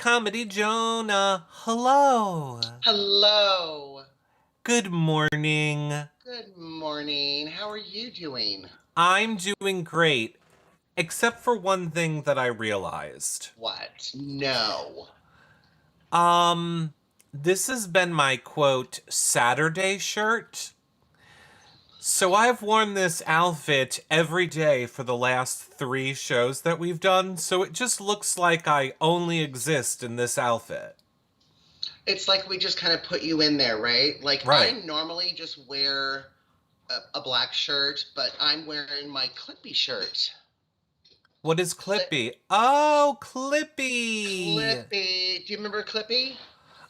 Comedy Jonah. Hello. Hello. Good morning. Good morning. How are you doing? I'm doing great, except for one thing that I realized. What? No. Um, this has been my quote Saturday shirt. So I've worn this outfit every day for the last 3 shows that we've done, so it just looks like I only exist in this outfit. It's like we just kind of put you in there, right? Like I Right. normally just wear a black shirt, but I'm wearing my Clippy shirt. What is Clip Clippy? Oh, Clippy! Clippy. Do you remember Clippy?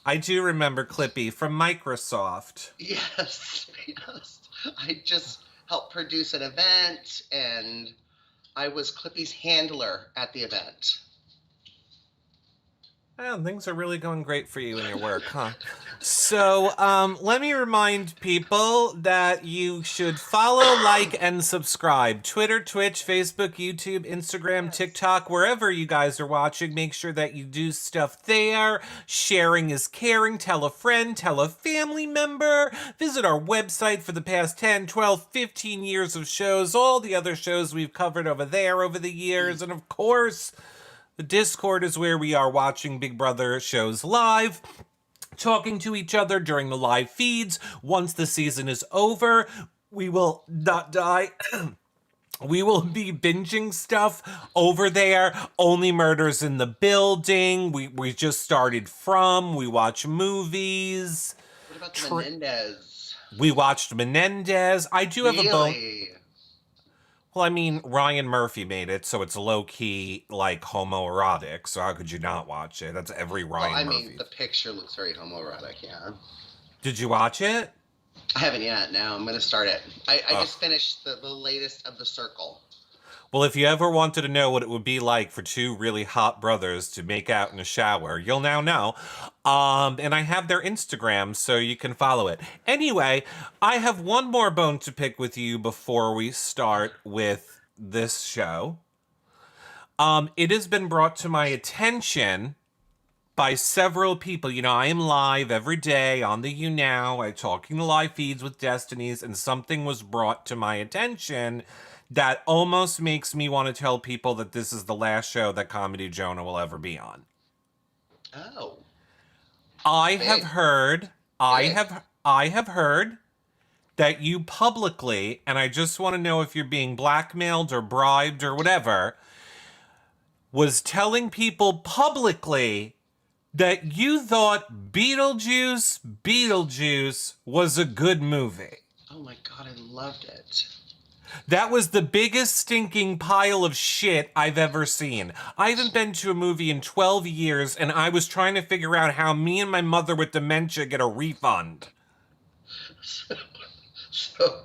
I do remember Clippy from Microsoft. Yes. Yes. I just helped produce an event and I was Clippy's handler at the event. Oh, things are really going great for you in your work, huh? So, let me remind people that you should follow, like, and subscribe. Twitter, Twitch, Facebook, YouTube, Instagram, Yes. TikTok, wherever you guys are watching, make sure that you do stuff there. Sharing is caring. Tell a friend, tell a family member. Visit our website for the past 10, 12, 15 years of shows, all the other shows we've covered over there over the years, and of course, the Discord is where we are watching Big Brother shows live, talking to each other during the live feeds. Once the season is over, we will not die. We will be binging stuff over there. Only Murders in the Building. We just started From. We watch movies. What about the Menendez? We watched Menendez. I do have a bone. Really? Well, I mean, Ryan Murphy made it, so it's low-key, like, homoerotic, so how could you not watch it? That's every Well, Ryan I Murphy. mean, the picture looks very homoerotic, yeah. Did you watch it? I haven't yet. No, I'm going to start it. I Ugh. just finished the latest of The Circle. Well, if you ever wanted to know what it would be like for two really hot brothers to make out in a shower, you'll now know. And I have their Instagram, so you can follow it. Anyway, I have one more bone to pick with you before we start with this show. It has been brought to my attention by several people. You know, I am live every day on the You Now. I'm talking to live feeds with Destinies, and something was brought to my attention that almost makes me want to tell people that this is the last show that Comedy Jonah will ever be on. Oh. I Big. have heard, Big. I have heard that you publicly, and I just want to know if you're being blackmailed or bribed or whatever, was telling people publicly that you thought Beetlejuice was a good movie. Oh my God, I loved it. That was the biggest stinking pile of shit I've ever seen. I haven't been to a movie in 12 years, and I was trying to figure out how me and my mother with dementia get a refund. So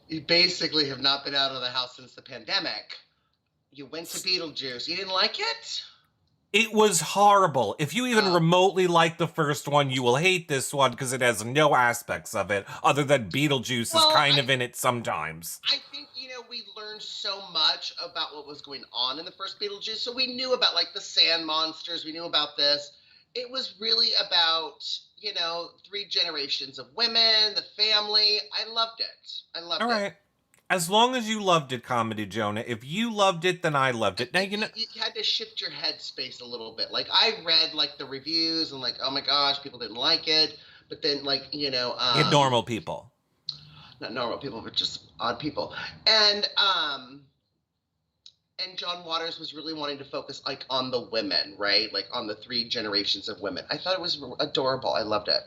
you basically have not been out of the house since the pandemic. You went to Beetlejuice. You didn't like it? It was horrible. If you even remotely like the first one, you will hate this one because it has no aspects of it other than Beetlejuice is kind of in it sometimes. I think, we learned so much about what was going on in the first Beetlejuice. So we knew about, like, the sand monsters. We knew about this. It was really about, 3 generations of women, the family. I loved it. All right. As long as you loved it, Comedy Jonah. If you loved it, then I loved it. Now, you had to shift your headspace a little bit. Like, I read, like, the reviews and, like, oh my gosh, people didn't like it. But then, like, normal people. Not normal people, but just odd people. And John Waters was really wanting to focus, like, on the women, right? Like, on the 3 generations of women. I thought it was adorable. I loved it.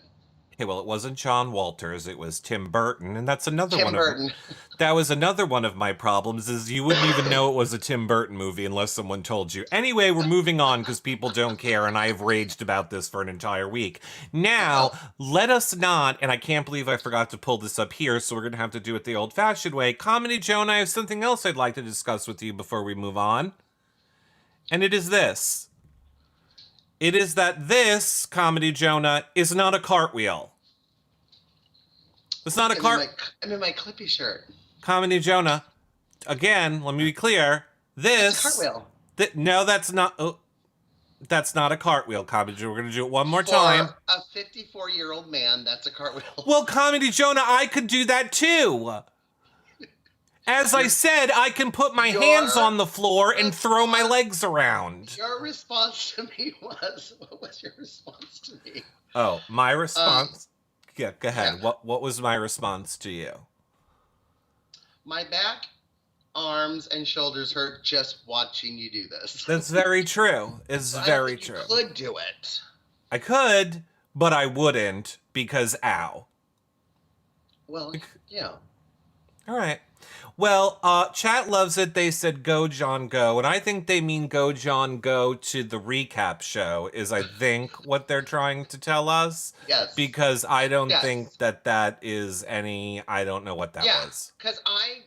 Okay, well, it wasn't John Walters, it was Tim Burton, and that's another Tim one Burton. That was another one of my problems, is you wouldn't even know it was a Tim Burton movie unless someone told you. Anyway, we're moving on because people don't care, and I have raged about this for an entire week. Now, let us not, and I can't believe I forgot to pull this up here, so we're going to have to do it the old-fashioned way. Comedy Jonah, I have something else I'd like to discuss with you before we move on. And it is this. It is that this, Comedy Jonah, is not a cartwheel. It's not a I'm in my Clippy shirt. Comedy Jonah. Again, let me be clear. This... It's a cartwheel. No, that's not... Oh, That's not a cartwheel, Comedy Jonah. We're going to do it one more For time. a 54-year-old man, that's a cartwheel. Well, Comedy Jonah, I could do that too. As I Your said, I can put my hands your on the floor and throw my response legs around. your response to me was, what was your response to me? Oh, my Um, response? Yeah, go yeah, ahead. What was my response to you? my back, arms, and shoulders hurt just watching you do this. That's very true. It's So I don't very think you true. could do it. I could, but I wouldn't because ow. Well, yeah. All right. Well, chat loves it. They said go John go, and I think they mean go John go to the recap show is I think what they're trying to tell us Yes. because I don't think Yes. that is any I don't know what that Yeah. was. Because I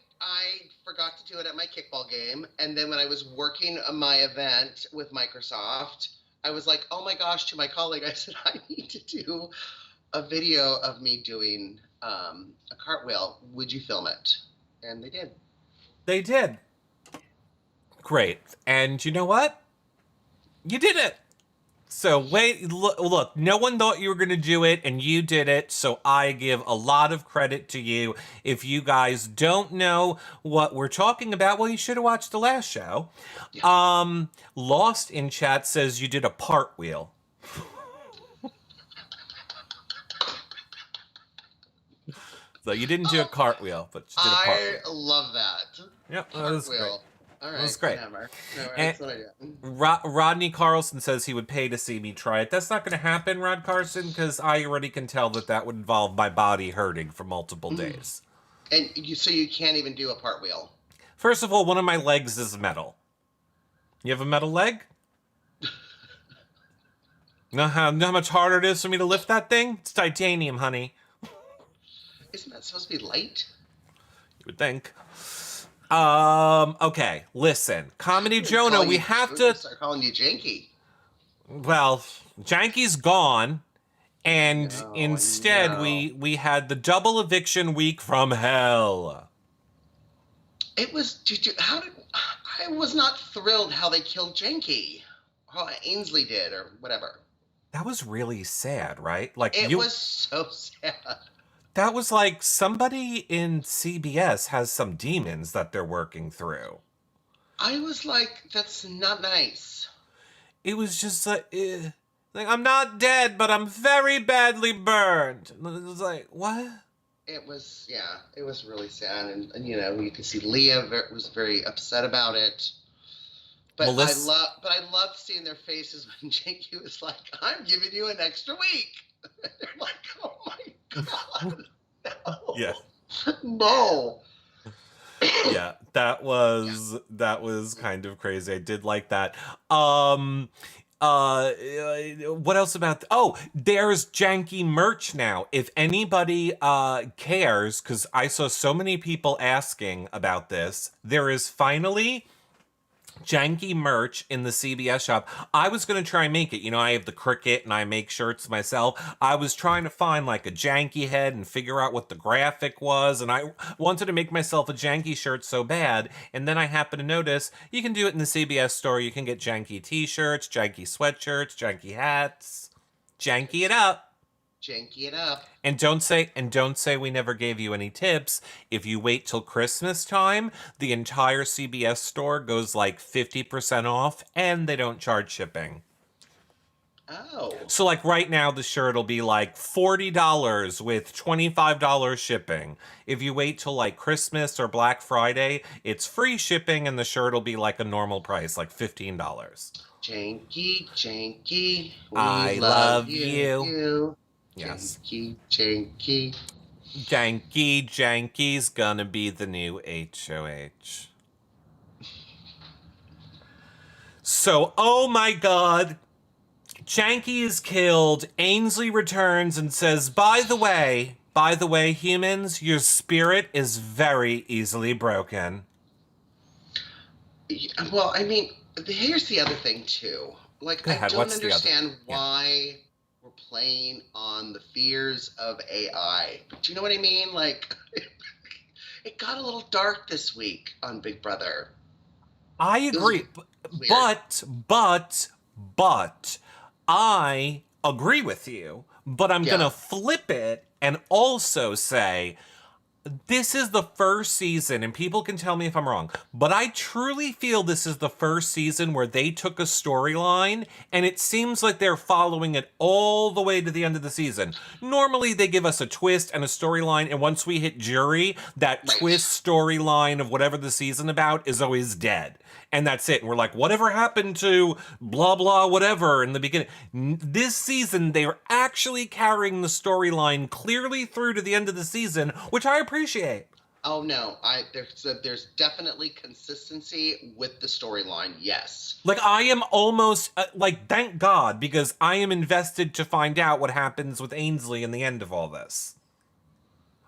forgot to do it at my kickball game, and then when I was working on my event with Microsoft, I was like, oh my gosh, to my colleague, I said I need to do a video of me doing a cartwheel. Would you film it? And they did. They did. Great. And you know what? You did it. So wait, look, no one thought you were going to do it and you did it. So I give a lot of credit to you. If you guys don't know what we're talking about, well, you should have watched the last show. Yeah. Lost in chat says you did a part wheel. So you didn't do a cartwheel, but you did a part wheel. I love that. Yep, that was great. Cartwheel. All right, That was great. whatever. No, And that's what I do. Rodney Carlson says he would pay to see me try it. That's not going to happen, Rod Carson, because I already can tell that would involve my body hurting for multiple days. And so you can't even do a part wheel. First of all, one of my legs is metal. You have a metal leg? Know how much harder it is for me to lift that thing? It's titanium, honey. Isn't that supposed to be light? You would think. Okay, listen. Comedy Jonah, we have to start calling you Janky. Well, Janky's gone, and No, instead no. we had the double eviction week from hell. It was. I was not thrilled how they killed Janky. How Ainsley did, or whatever. That was really sad, right? Like It was so sad. that was like somebody in CBS has some demons that they're working through. I was like, that's not nice. It was just like I'm not dead, but I'm very badly burned. It was like, what? It was really sad, and you could see Leah was very upset about it. But I loved seeing their faces when Janky was like, "I'm giving you an extra week." They're like, "Oh my god, no, Yeah. no." Yeah, that was kind of crazy. I did like that. What else about there's janky merch now. If anybody cares, because I saw so many people asking about this, there is finally janky merch in the CBS shop. I was going to try and make it. I have the Cricut and I make shirts myself. I was trying to find like a janky head and figure out what the graphic was. And I wanted to make myself a janky shirt so bad. And then I happened to notice you can do it in the CBS store. You can get janky t-shirts, janky sweatshirts, janky hats. Janky it up. Janky it up. And don't say we never gave you any tips. If you wait till Christmas time, the entire CBS store goes like 50% off and they don't charge shipping. Oh. So like right now the shirt will be like $40 with $25 shipping. If you wait till like Christmas or Black Friday, it's free shipping and the shirt will be like a normal price, like $15. Janky, I love you. Yes. Yes. Janky. Janky's gonna be the new HOH. So, oh my god. Janky is killed. Ainsley returns and says, by the way, humans, your spirit is very easily broken. Well, I mean, here's the other thing, too. Like, I don't understand why we're playing on the fears of AI. Do you know what I mean? Like, it got a little dark this week on Big Brother. I agree. But But I agree with you, but I'm going Yeah. to flip it and also say this is the first season, and people can tell me if I'm wrong, but I truly feel this is the first season where they took a storyline and it seems like they're following it all the way to the end of the season. Normally, they give us a twist and a storyline, and once we hit jury, that Right. twist storyline of whatever the season about is always dead. And that's it. And we're like, whatever happened to blah, blah, whatever in the beginning? This season, they're actually carrying the storyline clearly through to the end of the season, which I appreciate. Oh no, there's definitely consistency with the storyline. Yes. Like, I am almost, like, thank God, because I am invested to find out what happens with Ainsley in the end of all this.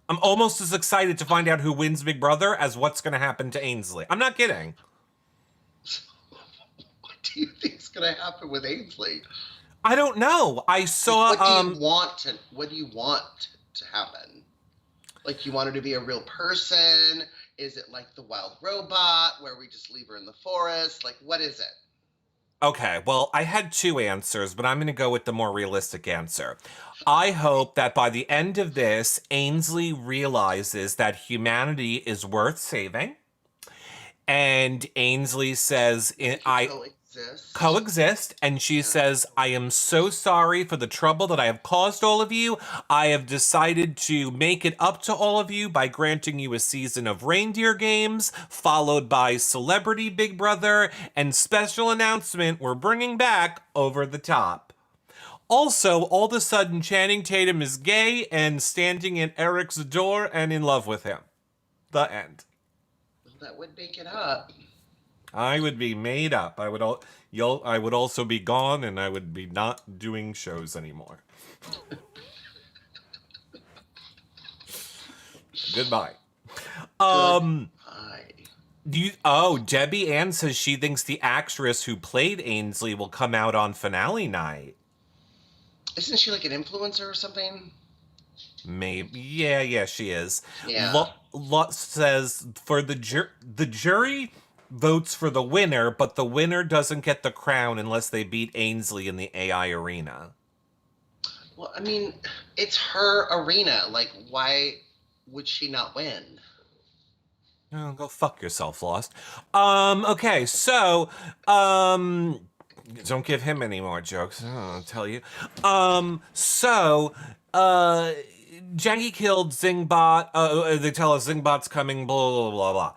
I'm almost as excited to find out who wins Big Brother as what's going to happen to Ainsley. I'm not kidding. What do you think's gonna happen with Ainsley? I don't know. I saw, What do you want to happen? Like, you want her to be a real person? Is it like the wild robot where we just leave her in the forest? Like, what is it? Okay, well, I had two answers, but I'm going to go with the more realistic answer. I hope that by the end of this, Ainsley realizes that humanity is worth saving. And Ainsley says, You think I coexist? coexist. And she Yeah. says, I am so sorry for the trouble that I have caused all of you. I have decided to make it up to all of you by granting you a season of reindeer games, followed by Celebrity Big Brother and special announcement we're bringing back Over the Top. Also, all of a sudden, Channing Tatum is gay and standing at Eric's door and in love with him. The end. Well, that would make it up. I would be made up. I would also be gone, and I would be not doing shows anymore. Goodbye. Um, Goodbye. Debbie Ann says she thinks the actress who played Ainsley will come out on finale night. Isn't she like an influencer or something? Maybe, yeah, she is. Yeah. Lot says for the jury votes for the winner, but the winner doesn't get the crown unless they beat Ainsley in the AI arena. Well, I mean, it's her arena. Like, why would she not win? Oh, go fuck yourself, Lost. Okay, so, don't give him any more jokes. I'll tell you. So, Jackie killed Zingbot. They tell us Zingbot's coming, blah, blah, blah, blah.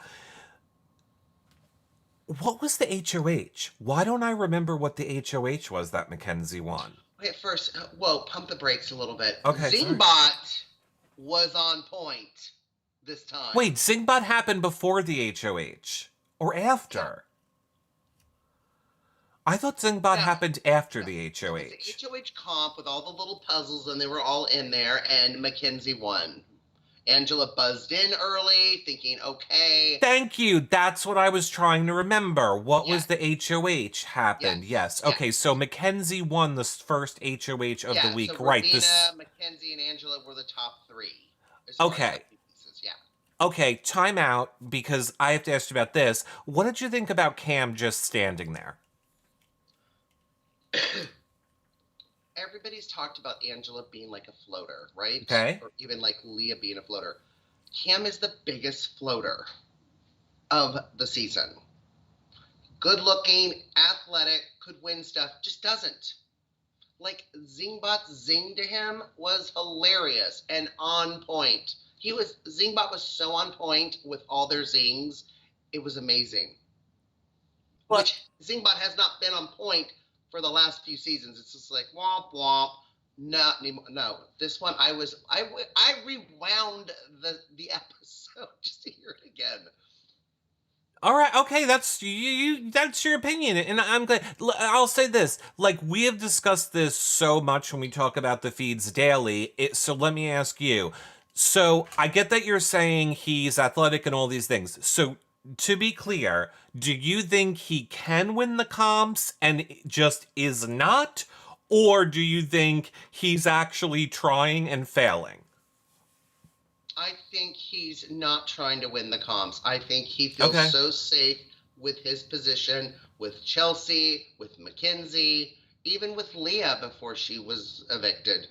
What was the HOH? Why don't I remember what the HOH was that Mackenzie won? Okay, first, whoa, pump the brakes a little bit. Okay, sorry. Zingbot was on point this time. Wait, Zingbot happened before the HOH or after? I thought Zingbot happened after the It was HOH. the HOH comp with all the little puzzles, and they were all in there, and Mackenzie won. Angela buzzed in early, thinking, okay. Thank you. That's what I was trying to remember. What was Yes. the HOH happened? Yes. Okay, so Mackenzie won the first HOH of the week. So Right. Ravina, Mackenzie, and Angela were the top three. Okay. Yeah. Okay, time out because I have to ask you about this. What did you think about Cam just standing there? Everybody's talked about Angela being like a floater, right? Okay. Or even like Leah being a floater. Cam is the biggest floater of the season. Good looking, athletic, could win stuff, just doesn't. Like, Zingbot's zing to him was hilarious and on point. Zingbot was so on point with all their zings, it was amazing. What? Which Zingbot has not been on point for the last few seasons. It's just like womp womp. Not anymore. No, this one I rewound the episode just to hear it again. All right, okay, that's that's your opinion, and I'm glad. I'll say this: like we have discussed this so much when we talk about the feeds daily. So let me ask you. So I get that you're saying he's athletic and all these things. So to be clear, do you think he can win the comps and just is not, or do you think he's actually trying and failing? I think he's not trying to win the comps. I think he feels so safe with his position with Chelsea, with Mackenzie, even with Leah before she was evicted.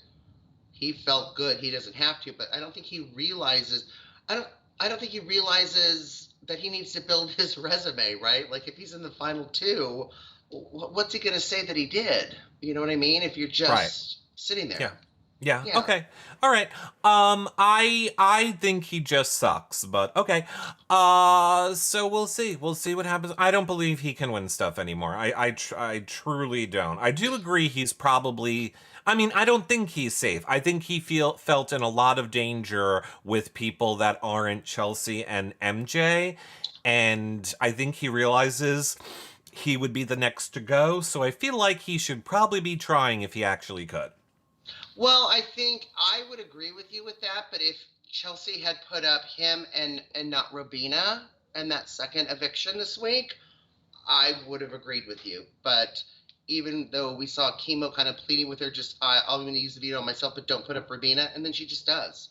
He felt good. He doesn't have to, but I don't think he realizes. I don't. I don't think he realizes that he needs to build his resume, right? Like if he's in the final two, what's he going to say that he did? You know what I mean? If you're Right. just sitting Yeah. there. Yeah. Yeah. Okay. All right. I think he just sucks, but okay. So we'll see. We'll see what happens. I don't believe he can win stuff anymore. I truly don't. I do agree he's probably I mean, I don't think he's safe. I think he felt in a lot of danger with people that aren't Chelsea and MJ, and I think he realizes he would be the next to go, so I feel like he should probably be trying if he actually could. Well, I think I would agree with you with that, but if Chelsea had put up him and not Robina and that second eviction this week, I would have agreed with you. But even though we saw Chemo kind of pleading with her, just I'm going to use the veto on myself, but don't put up Robina, and then she just does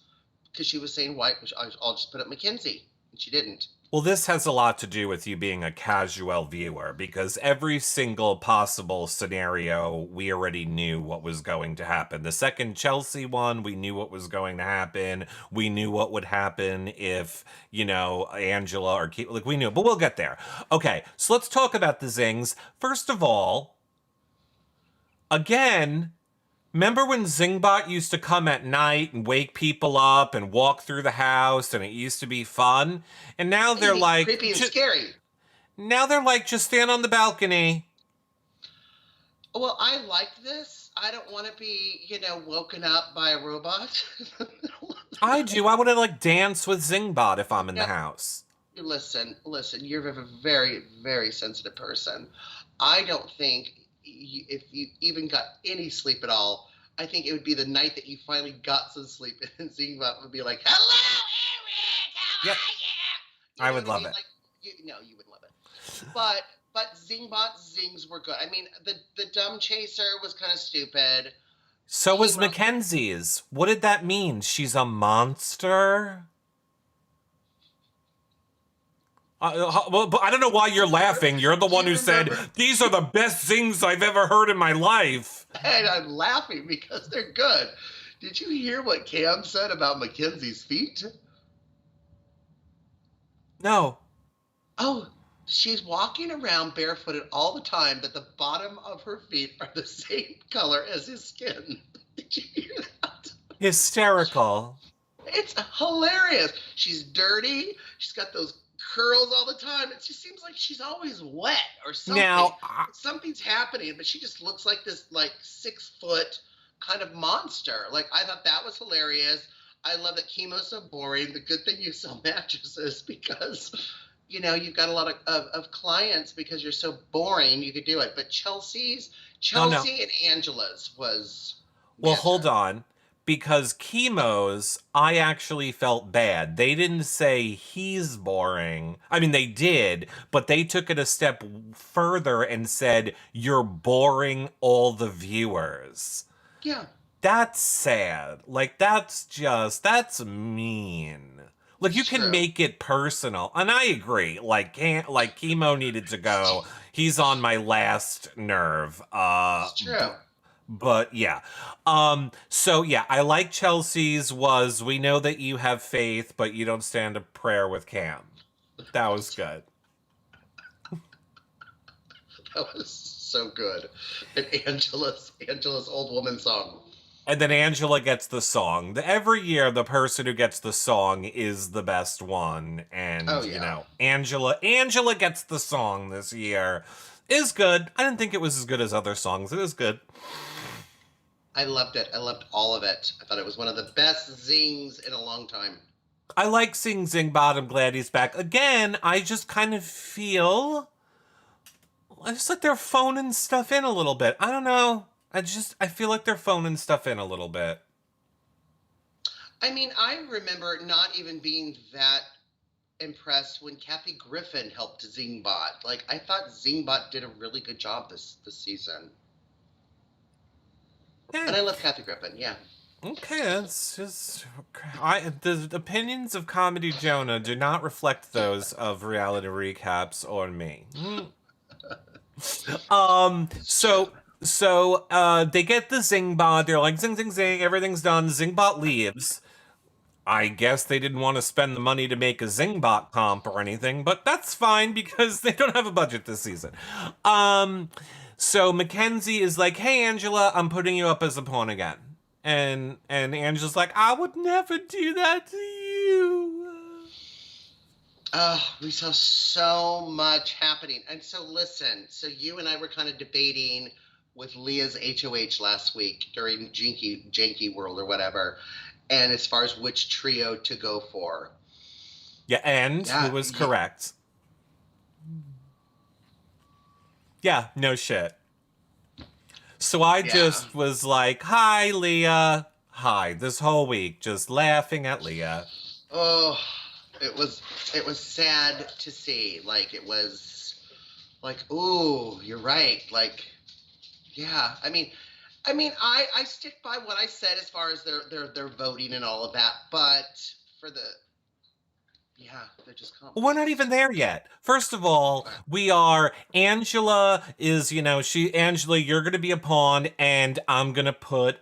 because she was saying white, which I'll just put up Mackenzie, and she didn't. Well, this has a lot to do with you being a casual viewer because every single possible scenario, we already knew what was going to happen. The second Chelsea one, we knew what was going to happen. We knew what would happen if, Angela or like we knew, but we'll get there. Okay, so let's talk about the zings. First of all, again, remember when Zingbot used to come at night and wake people up and walk through the house and it used to be fun? And now It'd they're be like, creepy and scary. just stand on the balcony. Well, I like this. I don't want to be, woken up by a robot. I do. I want to like dance with Zingbot if I'm in the Yeah, house. listen. You're a very, very sensitive person. I don't think if you even got any sleep at all, I think it would be the night that you finally got some sleep, and Zingbot would be like, "Hello, Eric, how Yep, are you?" You I know would what I love mean? it. Like, no, you wouldn't love it. But Zingbot's zings were good. I mean, the dumb chaser was kind of stupid. So was Chemo. Mackenzie's. What did that mean? She's a monster? Well, but I don't know why you're laughing. You're the Do one you who said, remember? these are the best things I've ever heard in my life. And I'm laughing because they're good. Did you hear what Cam said about Mackenzie's feet? No. Oh, she's walking around barefooted all the time, but the bottom of her feet are the same color as his skin. Did you hear that? Hysterical. It's hilarious. She's dirty. She's got those curls all the time. It just seems like she's always wet or something. Now, Something's happening, but she just looks like this like 6 foot kind of monster. Like I thought that was hilarious. I love that chemo's so boring. The good thing you sell mattresses because you've got a lot of clients because you're so boring you could do it. But oh no. Chelsea and Angela's was Well, hold banter. on. Because Chemo's, I actually felt bad. They didn't say he's boring. I mean, they did, but they took it a step further and said, you're boring all the viewers. Yeah. That's sad. Like, that's mean. Like, you It's can true. make it personal. And I agree. Like, Chemo needed to go. He's on my last nerve. It's true. But yeah. So yeah, I like Chelsea's was we know that you have faith, but you don't stand a prayer with Cam. That was good. That was so good. And Angela's old woman song. And then Angela gets the song. Every year, the person who gets the song is the best one. Oh And, yeah. Angela gets the song this year. Is good. I didn't think it was as good as other songs. It is good. I loved it. I loved all of it. I thought it was one of the best zings in a long time. I like seeing Zingbot. I'm glad he's back. Again, I just kind of feel I just like they're phoning stuff in a little bit. I don't know. I feel like they're phoning stuff in a little bit. I mean, I remember not even being that impressed when Kathy Griffin helped Zingbot. Like I thought Zingbot did a really good job this season. Yeah. And I love Kathy Griffin, yeah. Okay, that's just the opinions of Comedy Jonah do not reflect those of reality recaps or me. It's true. So they get the Zingbot. They're like zing zing zing. Everything's done. Zingbot leaves. I guess they didn't want to spend the money to make a Zingbot comp or anything, but that's fine because they don't have a budget this season. Um, so Mackenzie is like, "Hey Angela, I'm putting you up as a pawn again," and Angela's like, "I would never do that to you." We saw so much happening. And so, listen, so you and I were kind of debating with Leah's HOH last week during Janky World or whatever, and as far as which trio to go for. Yeah, and who Yeah, was correct? Yeah, no shit. So I yeah. just was like, "Hi, Leah." Hi, this whole week, just laughing at Leah. Oh, it was it was sad to see. Like it was like, ooh, you're right. Like, yeah. I stick by what I said as far as their voting and all of that. But for the yeah, they're just Well, we're not comps. even there yet. First of all, Okay. we are Angela is, Angela, you're gonna be a pawn, and I'm gonna put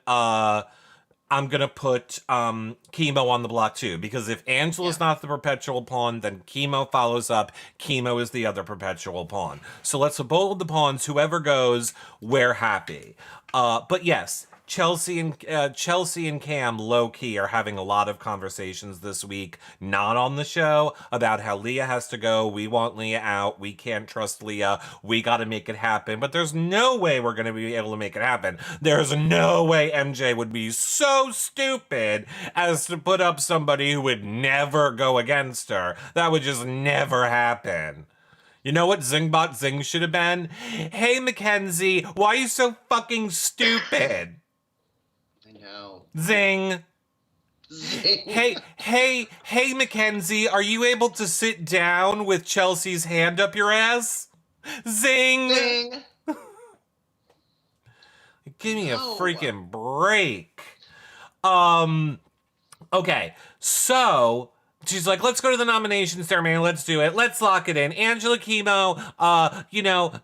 Chemo on the block too, because if Yeah. Angela's not the perpetual pawn, then Chemo follows up. Chemo is the other perpetual pawn. So let's bold the pawns. Whoever goes, we're happy. But yes, Chelsea and Cam low key are having a lot of conversations this week, not on the show, about how Leah has to go. We want Leah out. We can't trust Leah. We got to make it happen. But there's no way we're going to be able to make it happen. There's no way MJ would be so stupid as to put up somebody who would never go against her. That would just never happen. You know what Zingbot Zing should have been? Hey, Mackenzie, why are you so fucking stupid? I know. Zing. Zing. Hey, Mackenzie, are you able to sit down with Chelsea's hand up your ass? Zing! Zing. Give me a No. freaking break. Um, okay, so she's like, let's go to the nomination ceremony. Let's do it. Let's lock it in. Angela Chemo,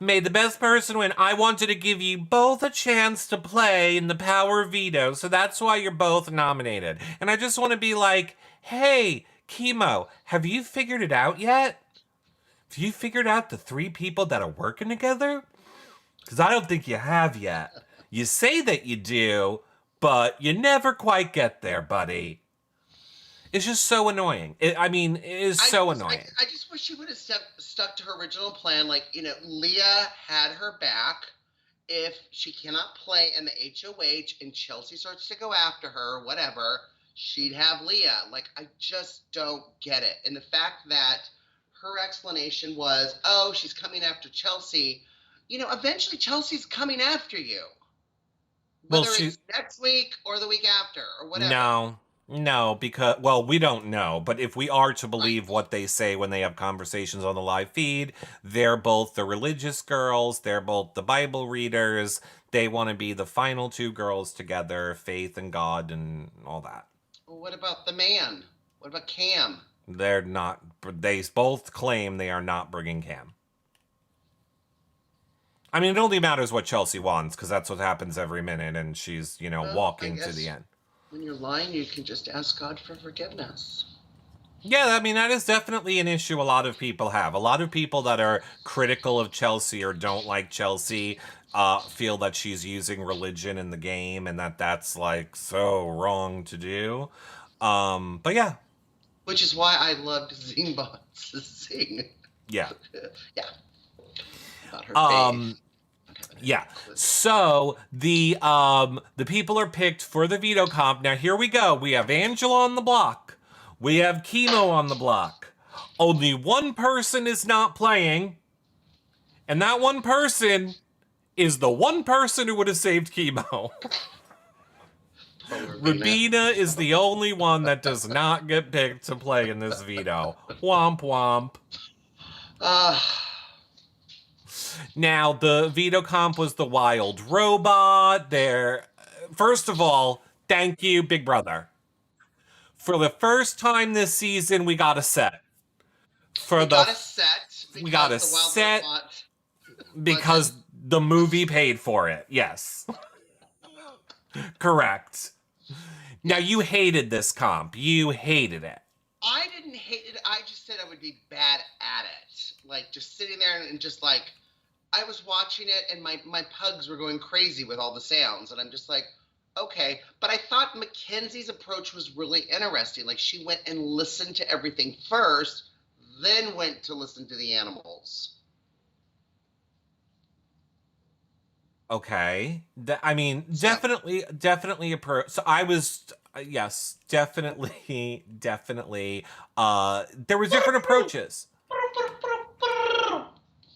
made the best person win. I wanted to give you both a chance to play in the power veto, so that's why you're both nominated. And I just want to be like, hey, Chemo, have you figured it out yet? Have you figured out the three people that are working together? Because I don't think you have yet. You say that you do, but you never quite get there, buddy. It's just so annoying. It is so annoying. I just wish she would have stuck to her original plan. Like, Leah had her back. If she cannot play in the HOH and Chelsea starts to go after her, whatever, she'd have Leah. Like, I just don't get it. And the fact that her explanation was, oh, she's coming after Chelsea, eventually Chelsea's coming after you, Well, whether it's next week or the week after or whatever. no, no, because, well, we don't know. But if we are to believe Right. what they say when they have conversations on the live feed, they're both the religious girls, they're both the Bible readers. They want to be the final two girls together, faith and God and all that. Well, what about the man? What about Cam? They're not, they both claim they are not bringing Cam. I mean, it only matters what Chelsea wants because that's what happens every minute, and she's, Well, I walking to the guess end. when you're lying, you can just ask God for forgiveness. Yeah, I mean, that is definitely an issue a lot of people have. A lot of people that are critical of Chelsea or don't like Chelsea feel that she's using religion in the game and that that's like so wrong to do. But yeah, Which is why I loved Zingbot sing. yeah. Yeah, about her Um, faith. yeah. So the people are picked for the veto comp. Now here we go. We have Angela on the block. We have Chemo on the block. Only one person is not playing, and that one person is the one person who would have saved Chemo. Rabina is the only one that does not get picked to play in this veto. Womp womp. Uh, Now, the veto comp was the wild robot. There, first of all, thank you, Big Brother. For the first time this season, we got a set. For we the got a set we got a because the wild set. robot. Because the movie paid for it. Yes. Correct. Now, you Yes. hated this comp. You hated it. I didn't hate it. I just said I would be bad at it. Like, just sitting there and just like, I was watching it and my pugs were going crazy with all the sounds. And I'm just like, okay. But I thought Mackenzie's approach was really interesting. Like, she went and listened to everything first, then went to listen to the animals. Okay. I mean, So, definitely a pro. So I was, yes, definitely, definitely. There was different approaches.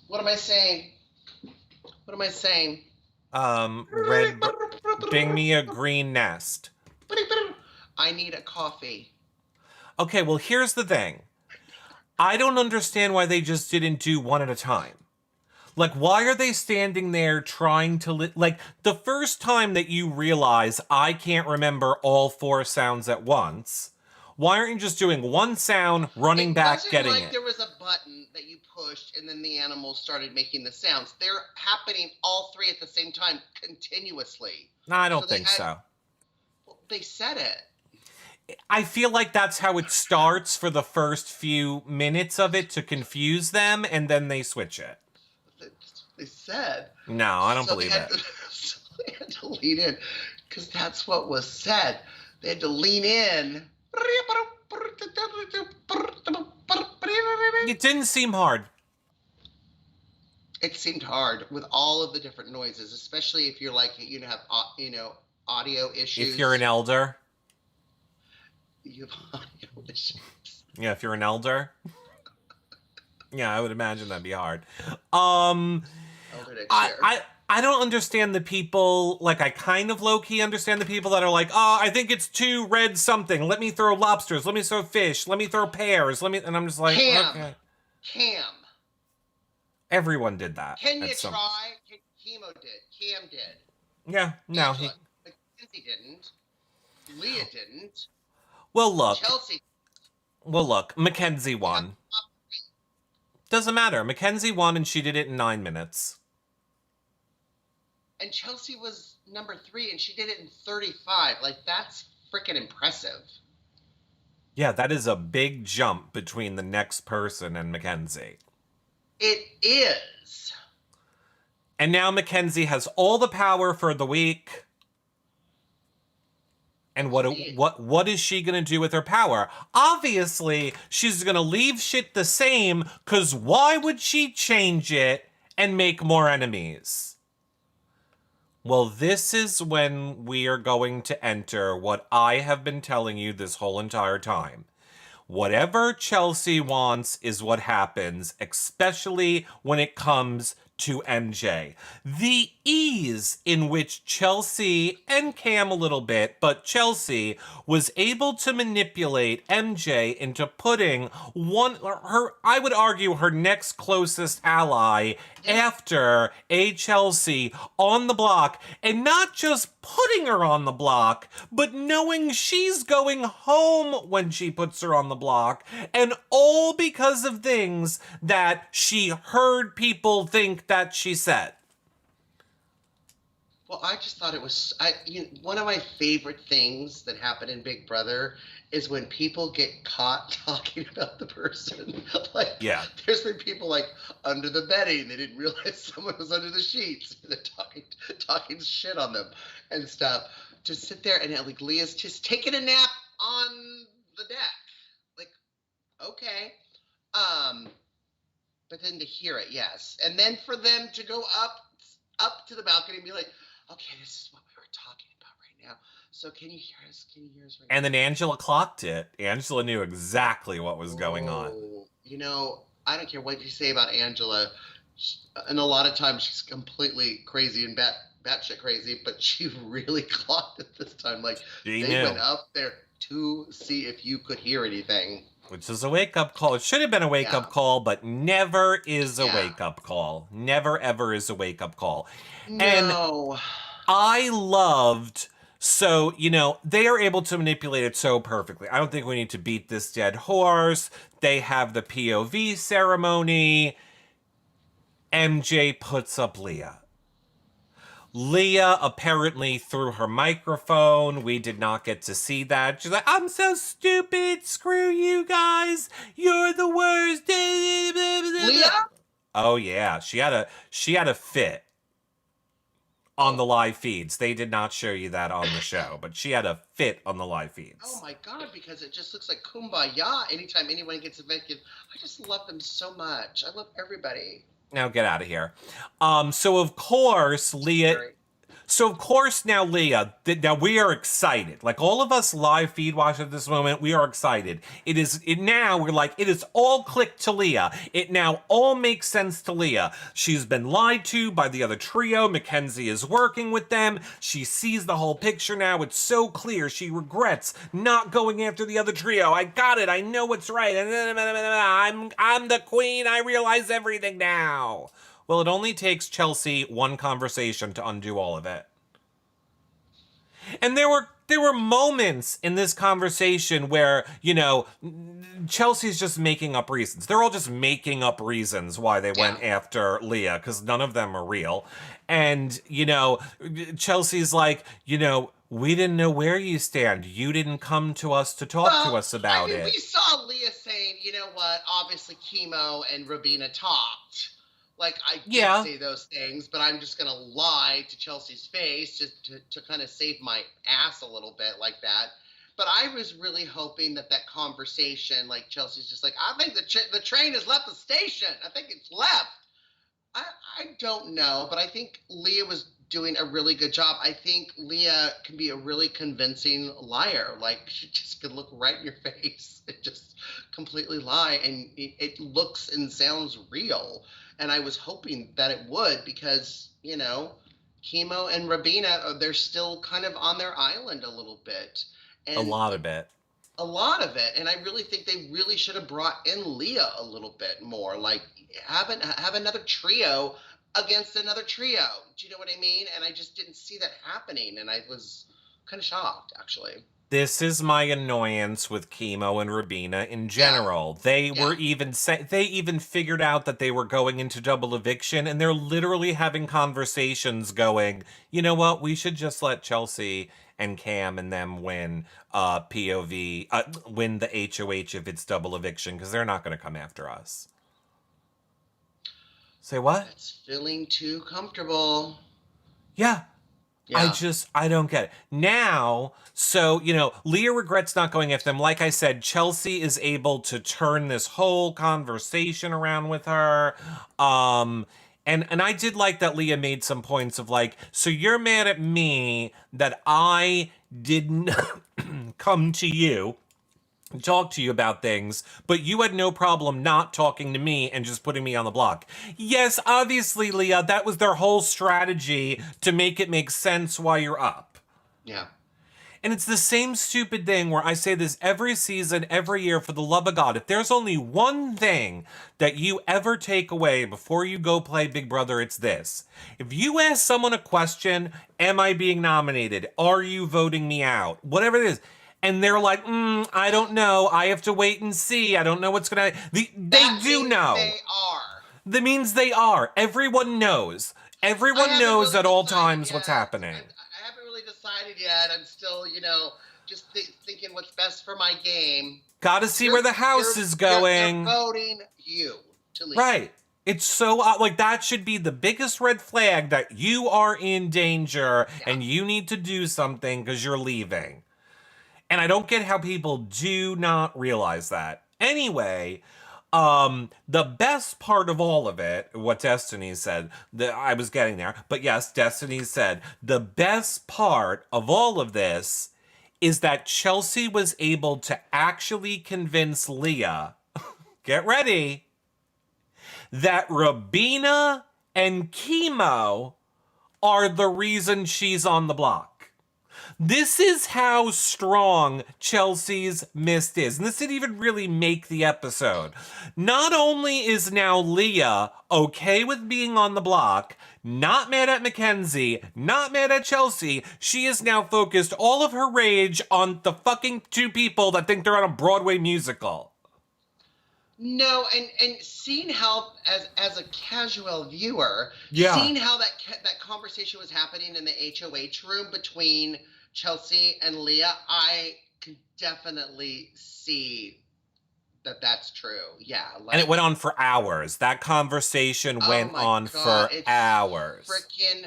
what am I saying? What am I saying? Red, bring me a green nest. I need a coffee. Okay, well, here's the thing. I don't understand why they just didn't do one at a time. Like, why are they standing there trying to like the first time that you realize I can't remember all four sounds at once? Why aren't you just doing one sound, running back, getting like it? there was a button that you pushed and then the animals started making the sounds. They're happening all three at the same time continuously. No, I don't think so. Well, they said it. I feel like that's how it starts for the first few minutes of it to confuse them, and then they switch it. They said. No, I don't believe it. So they had to lean in because that's what was said. They had to lean in. It didn't seem hard. It seemed hard with all of the different noises, especially if you're like, have, audio issues. If you're an elder. You have audio issues. Yeah, if you're an elder. Yeah, I would imagine that'd be hard. I don't understand the people, like, I kind of low-key understand the people that are like, oh, I think it's too red something. Let me throw lobsters. Let me throw fish. Let me throw pears. And I'm just like, okay. Cam. Everyone did that. Can you try? Chemo did. Cam did. Yeah, no. Mackenzie didn't. Leah didn't. Well, look. Chelsea. Well, look. Mackenzie won. Doesn't matter. Mackenzie won and she did it in 9 minutes. And Chelsea was number 3 and she did it in 35. Like, that's freaking impressive. Yeah, that is a big jump between the next person and Mackenzie. It is. And now Mackenzie has all the power for the week. And what is she going to do with her power? Obviously, she's going to leave shit the same, because why would she change it and make more enemies? Well, this is when we are going to enter what I have been telling you this whole entire time. Whatever Chelsea wants is what happens, especially when it comes to MJ. The ease in which Chelsea, and Cam a little bit, but Chelsea was able to manipulate MJ into putting I would argue, her next closest ally after a Chelsea on the block, and not just putting her on the block, but knowing she's going home when she puts her on the block, and all because of things that she heard people think that she said. Well, I just thought it was one of my favorite things that happen in Big Brother is when people get caught talking about the person. Like, yeah, there's been people like under the bedding, they didn't realize someone was under the sheets. They're talking shit on them and stuff. To sit there and like Leah's just taking a nap on the deck. Like, okay. But then to hear it, yes. And then for them to go up to the balcony and be like, okay, this is what we were talking about right now. So can you hear us? Can you hear us right now? And then Angela clocked it. Angela knew exactly what was going on. I don't care what you say about Angela. And a lot of times she's completely crazy and batshit crazy, but she really clocked it this time. Like, they went up there to see if you could hear anything. Which is a wake-up call. It should have been a wake-up call, but never is a wake-up call. Never, ever is a wake-up call. No. And I loved... So, they are able to manipulate it so perfectly. I don't think we need to beat this dead horse. They have the POV ceremony. MJ puts up Leah. Leah apparently threw her microphone. We did not get to see that. She's like, I'm so stupid. Screw you guys. You're the worst. Leah? Oh yeah, she had a fit on Oh, the live feeds. They did not show you that on the show, but she had a fit on the live oh feeds. my God, because it just looks like kumbaya anytime anyone gets evicted. I just love them so much. I love everybody. Now get out of here. So of course, Leah Scary. So of course now, Leah, now we are excited. Like all of us live feed watchers at this moment, we are excited. It now we're like, it is all clicked to Leah. It now all makes sense to Leah. She's been lied to by the other trio. Mackenzie is working with them. She sees the whole picture now. It's so clear. She regrets not going after the other trio. I got it. I know what's right. I'm the queen. I realize everything now. Well, it only takes Chelsea one conversation to undo all of it. And there were moments in this conversation where, Chelsea's just making up reasons. They're all just making up reasons why they Yeah. went after Leah, because none of them are real. And, Chelsea's like, we didn't know where you stand. You didn't come to us to talk to Well, us about we it. saw Leah saying, you know what, obviously Chemo and Rabina talked. Like, I did Yeah, say those things, but I'm just going to lie to Chelsea's face just to kind of save my ass a little bit like that. But I was really hoping that conversation, like Chelsea's just like, I think the train has left the station. I think it's left. I, I don't know, but I think Leah was doing a really good job. I think Leah can be a really convincing liar. Like she just could look right in your face and just completely lie, and it looks and sounds real. And I was hoping that it would because Chemo and Rabina they're still kind of on their island a little bit, a and lot of it. a lot of it. And I really think they really should have brought in Leah a little bit more. Like have another trio against another trio. Do you know what I mean? And I just didn't see that happening, and I was kind of shocked actually. This is my annoyance with Chemo and Rabina in Yeah, general. They yeah. were they even figured out that they were going into double eviction, and they're literally having conversations going, you know what, we should just let Chelsea and Cam and them win POV, win the HOH if it's double eviction, because they're not going to come after us. Say what? That's feeling too comfortable. Yeah, Yeah. I don't get it. Now, so, Leah regrets not going after them. Like I said, Chelsea is able to turn this whole conversation around with her. And I did like that Leah made some points of like, so you're mad at me that I didn't come to you, talk to you about things, but you had no problem not talking to me and just putting me on the block. Yes, obviously, Leah, that was their whole strategy to make it make sense while you're up. Yeah. And it's the same stupid thing where I say this every season, every year, for the love of God. If there's only one thing that you ever take away before you go play Big Brother, it's this. If you ask someone a question, am I being nominated? Are you voting me out? Whatever it is. And they're like, I don't know. I have to wait and see. I don't know what's going to... They That do means know. they are. That means they are. Everyone knows. I Everyone haven't knows really at all decided times what's yet. happening. I haven't really decided yet. I'm still, just thinking what's best for my game. Gotta see where the house is going. They're voting you to leave. Right. It's so like that should be the biggest red flag that you are in danger Yeah. and you need to do something because you're leaving. And I don't get how people do not realize that. Anyway, the best part of all of it, what Destiny said, I was getting there, but yes, Destiny said, the best part of all of this is that Chelsea was able to actually convince Leah, get ready, that Rabina and Chemo are the reason she's on the block. This is how strong Chelsea's mist is. And this didn't even really make the episode. Not only is now Leah okay with being on the block, not mad at Mackenzie, not mad at Chelsea, she is now focused all of her rage on the fucking two people that think they're on a Broadway musical. No, and seeing how as a casual viewer, Yeah. seeing how that conversation was happening in the HOH room between Chelsea and Leah, I can definitely see that that's true. Yeah, And it like, went on for hours. That conversation oh went my on God, for it's hours. freaking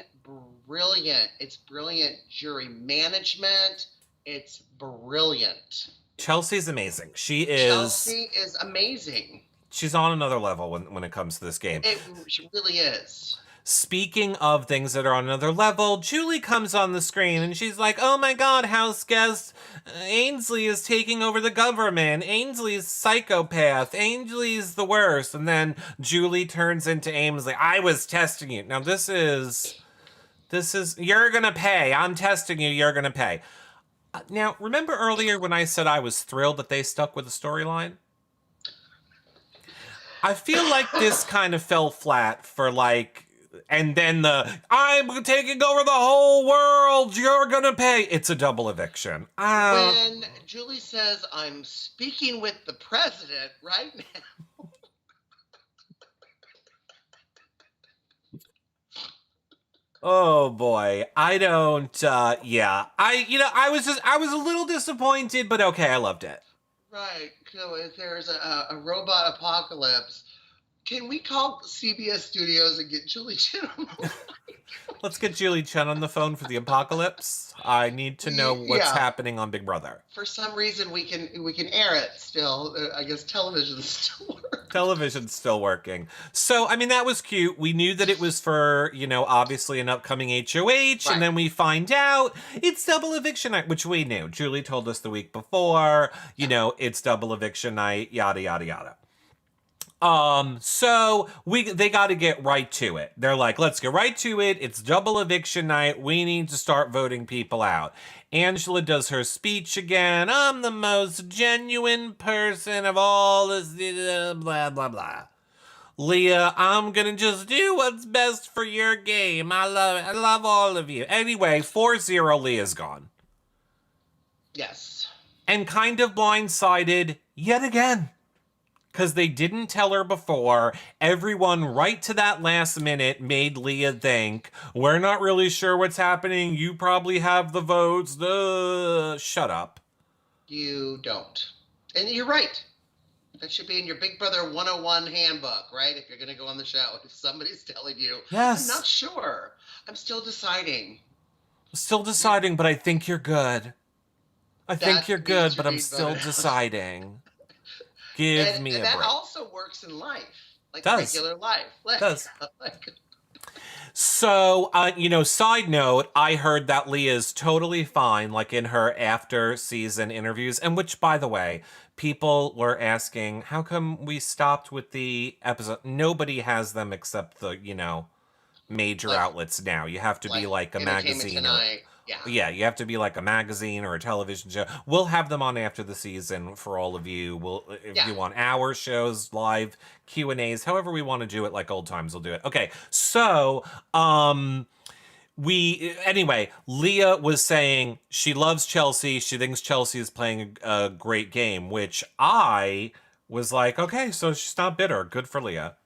brilliant. It's brilliant jury management. It's brilliant. Chelsea's amazing. Chelsea is amazing. She's on another level when it comes to this game. It really is. Speaking of things that are on another level, Julie comes on the screen and she's like, "Oh my god, house guest, Ainsley is taking over the government. Ainsley's psychopath. Ainsley's the worst." And then Julie turns into Ainsley. "I was testing you." Now this is you're going to pay. I'm testing you, you're going to pay. Now, remember earlier when I said I was thrilled that they stuck with the storyline? I feel like this kind of fell flat for like, and then I'm taking over the whole world, you're gonna pay. It's a double eviction. When Julie says, I'm speaking with the president right now. Oh boy. I don't, yeah. I was a little disappointed, but okay, I loved it. Right. So if there's a robot apocalypse, can we call CBS Studios and get Julie Chen on the line? Let's get Julie Chen on the phone for the apocalypse. I need to know what's Yeah. happening on Big Brother. For some reason, we can air it still. I guess television still works. Television's still working. So, I mean, that was cute. We knew that it was for, obviously an upcoming HOH, Right. and then we find out it's double eviction night, which we knew. Julie told us the week before, it's double eviction night, yada, yada, yada. So they got to get right to it. They're like, let's get right to it. It's double eviction night. We need to start voting people out. Angela does her speech again. I'm the most genuine person of all this, blah, blah, blah. Leah, I'm gonna just do what's best for your game. I love it. I love all of you. Anyway, 4-0, Leah's gone. Yes. And kind of blindsided yet again. Because they didn't tell her before. Everyone, right to that last minute, made Leah think, we're not really sure what's happening. You probably have the votes. Shut up. You don't. And you're right. That should be in your Big Brother 101 handbook, right? If you're going to go on the show. If somebody's telling you, Yes. I'm not sure. I'm still deciding. Still deciding, but I think you're good. I think you're good, but I'm still deciding. Give me a break. And that also works in life. Like Does. regular life. Does. So, side note, I heard that Leah's totally fine, like in her after season interviews, and which, by the way, people were asking, how come we stopped with the episode? Nobody has them except the, major outlets now. You have to be like a magazine. Yeah, you have to be like a magazine or a television show. We'll have them on after the season for all of you. If you want hour shows, live Q&As, however we want to do it, like old times, we'll do it. Okay, so anyway, Leah was saying she loves Chelsea. She thinks Chelsea is playing a great game, which I was like, okay, so she's not bitter. Good for Leah.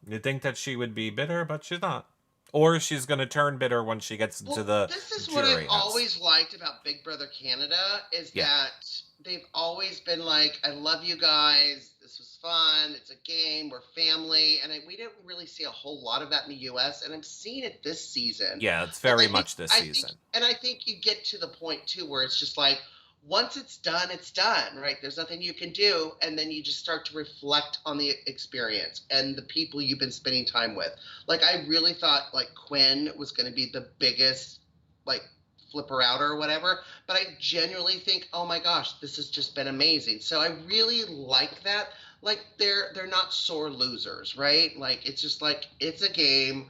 You'd think that she would be bitter, but she's not. Or she's going to turn bitter when she gets into the This is jury what I've house. always liked about Big Brother Canada is that they've always been like, I love you guys. This was fun. It's a game. We're family. And we didn't really see a whole lot of that in the U.S. And I'm seeing it this season. Yeah, it's very much this season. And I think you get to the point, too, where it's just like, once it's done, right? There's nothing you can do. And then you just start to reflect on the experience and the people you've been spending time with. Like, I really thought, like, Quinn was going to be the biggest, like, flipper outer or whatever. But I genuinely think, oh, my gosh, this has just been amazing. So I really like that. Like, they're not sore losers, right? Like, it's just like, it's a game.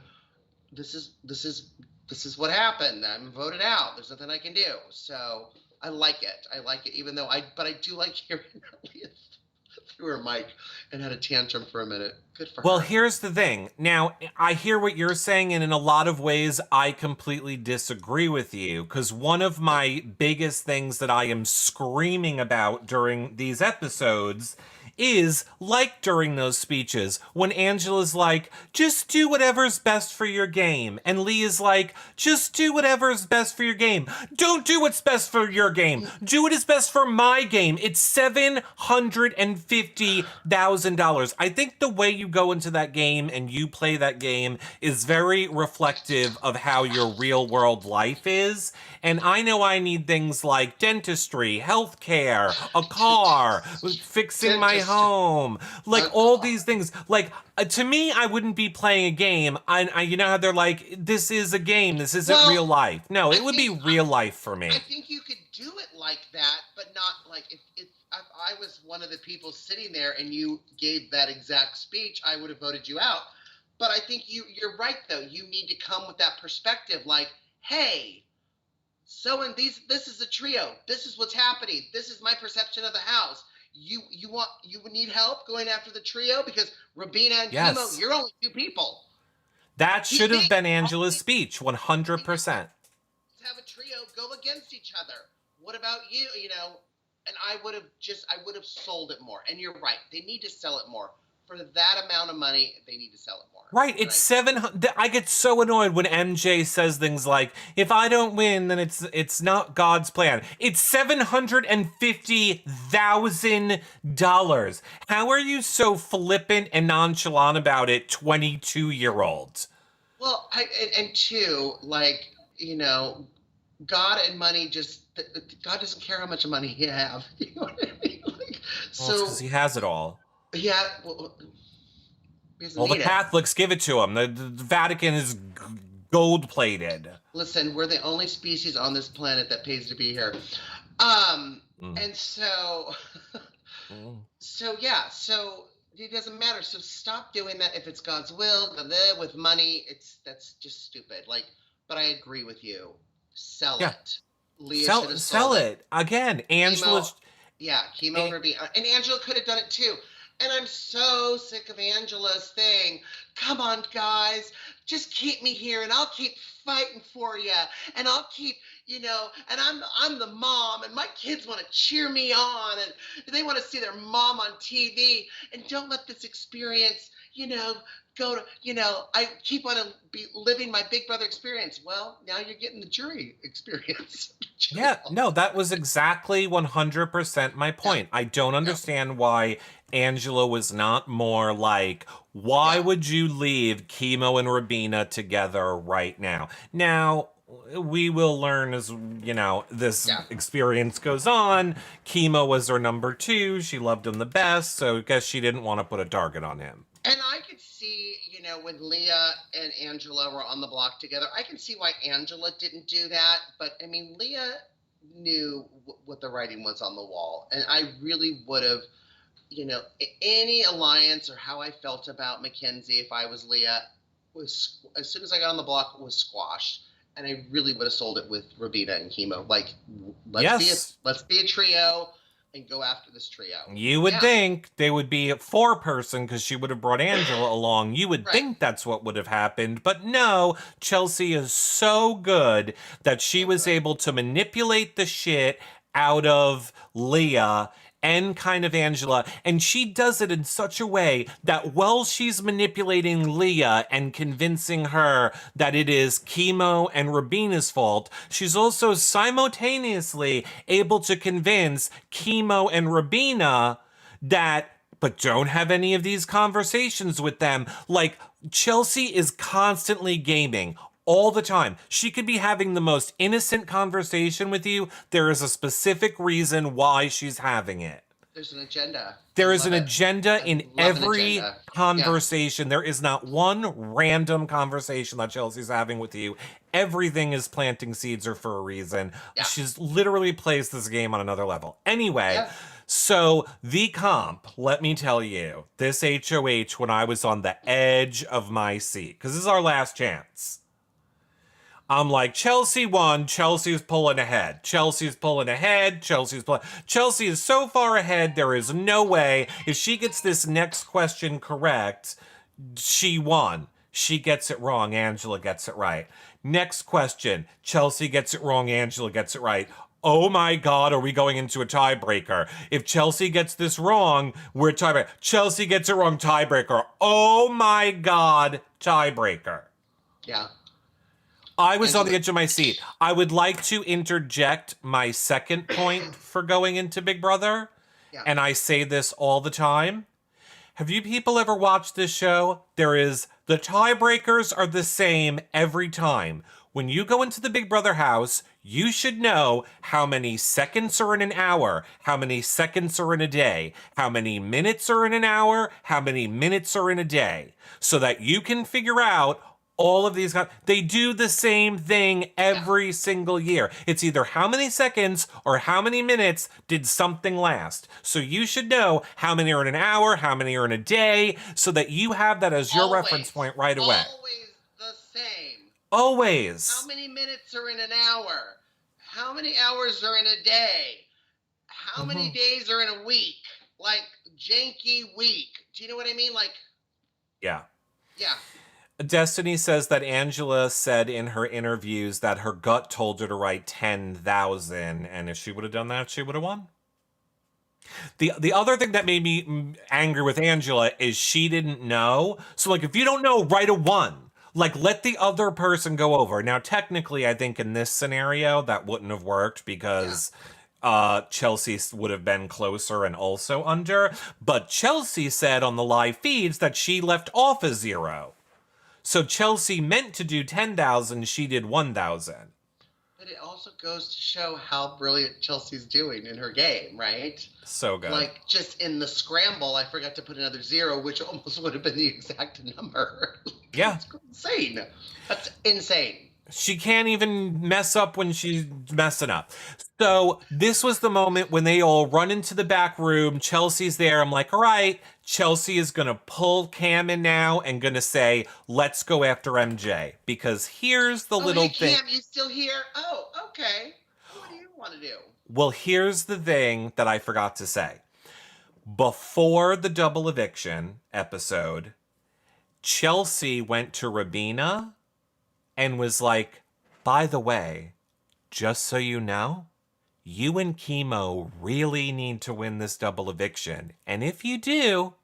This is what happened. I'm voted out. There's nothing I can do. So I like it. Even though I do like hearing Leah threw her mic and had a tantrum for a minute. Good for her. Well, here's the thing. Now, I hear what you're saying, and in a lot of ways, I completely disagree with you, because one of my biggest things that I am screaming about during these episodes is like during those speeches when Angela's like, just do whatever's best for your game. And Leah's like, just do whatever's best for your game. Don't do what's best for your game. Do what is best for my game. It's $750,000. I think the way you go into that game and you play that game is very reflective of how your real world life is. And I know I need things like dentistry, healthcare, a car, fixing my home, like all these things. Like to me, I wouldn't be playing a game. You know how they're like, this is a game. This isn't real life. No, it would be real life for me. I think you could do it like that, but not like if I was one of the people sitting there and you gave that exact speech, I would have voted you out. But I think you're right though. You need to come with that perspective, like, hey. This is a trio. This is what's happening. This is my perception of the house. You would need help going after the trio because Rabina and Chemo, you're only two people. That should have been Angela's speech, 100%. Have a trio go against each other. What about you? You know, and I would have sold it more. And you're right. They need to sell it more. For that amount of money, they need to sell it more. Right, it's 700. I get so annoyed when MJ says things like, "If I don't win, then it's not God's plan." It's $750,000. How are you so flippant and nonchalant about it, 22-year-olds? Well, and two, like, you know, God and money God doesn't care how much money you have. You know what I mean? Like, well, because he has it all. Yeah, well, the Catholics give it to him. The Vatican is gold-plated. Listen, we're the only species on this planet that pays to be here. And so, so it doesn't matter. So stop doing that if it's God's will. With money, that's just stupid. Like, but I agree with you. Sell it. Leah sell it. Again, Angela's... Chemo and Angela could have done it too. And I'm so sick of Angela's thing. Come on, guys, just keep me here, and I'll keep fighting for you, and I'll keep, you know, and I'm the mom, and my kids want to cheer me on, and they want to see their mom on TV, and don't let this experience, you know, go to, you know, I keep on living my Big Brother experience. Well, now you're getting the jury experience. Yeah, no, that was exactly 100% my point. I don't understand why Angela was not more like, why would you leave Chemo and Rabina together right now? Now, we will learn as, you know, this experience goes on. Chemo was her number 2. She loved him the best, so I guess she didn't want to put a target on him. And I could see, you know, when Leah and Angela were on the block together, I can see why Angela didn't do that. But, I mean, Leah knew what the writing was on the wall. And I really would have, you know, any alliance or how I felt about Mackenzie, if I was Leah, was, as soon as I got on the block, was squashed. And I really would have sold it with Rabina and Chemo. Like, let's be a trio and go after this trio. You would think they would be a 4-person because she would have brought Angela along. You would think that's what would have happened. But no, Chelsea is so good that she was able to manipulate the shit out of Leah and kind of Angela, and she does it in such a way that while she's manipulating Leah and convincing her that it is Chemo and Rabina's fault, she's also simultaneously able to convince Chemo and Rabina that, but don't have any of these conversations with them. Like, Chelsea is constantly gaming. All the time. She could be having the most innocent conversation with you. There is a specific reason why she's having it. There's an agenda. There is an agenda in every conversation. There is not one random conversation that Chelsea's having with you. Everything is planting seeds or for a reason. She's literally plays this game on another level. Anyway, so the comp, let me tell you, this HOH when I was on the edge of my seat, because this is our last chance. I'm like, Chelsea won. Chelsea's pulling ahead. Chelsea's pulling ahead. Chelsea is so far ahead, there is no way. If she gets this next question correct, she won. She gets it wrong. Angela gets it right. Next question. Chelsea gets it wrong. Angela gets it right. oh my God, are we going into a tiebreaker? If Chelsea gets this wrong, we're tiebreaker. Chelsea gets it wrong, tiebreaker. Oh my God, tiebreaker. Yeah. I was on Angela. the edge of my seat. I would like to interject my second point for going into Big Brother. Yeah. And I say this all the time. Have you people ever watched this show? The tiebreakers are the same every time. When you go into the Big Brother house, you should know how many seconds are in an hour, how many seconds are in a day, how many minutes are in an hour, how many minutes are in a day, so that you can figure out all of these. They do the same thing every single year. It's either how many seconds or how many minutes did something last. So you should know how many are in an hour, how many are in a day, so that you have that as your reference point right away. Always the same. Always. How many minutes are in an hour? How many hours are in a day? How many days are in a week? Like, janky week. Do you know what I mean? Like, yeah. Yeah. Destiny says that Angela said in her interviews that her gut told her to write 10,000, and if she would have done that, she would have won. The other thing that made me angry with Angela is she didn't know. So, like, if you don't know, write a 1. Like, let the other person go over. Now, technically, I think in this scenario, that wouldn't have worked because Chelsea would have been closer and also under. But Chelsea said on the live feeds that she left off a 0. So Chelsea meant to do 10,000, she did 1,000. But it also goes to show how brilliant Chelsea's doing in her game, right? So good. Like, just in the scramble, I forgot to put another 0, which almost would have been the exact number. Yeah. That's insane. That's insane. She can't even mess up when she's messing up. So this was the moment when they all run into the back room. Chelsea's there. I'm like, all right, Chelsea is going to pull Cam in now and going to say, let's go after MJ. Because here's the little thing. Cam, you still here? Oh, okay. What do you want to do? Well, here's the thing that I forgot to say. Before the double eviction episode, Chelsea went to Rabina and was like, by the way, just so you know, you and Chemo really need to win this double eviction. And if you do,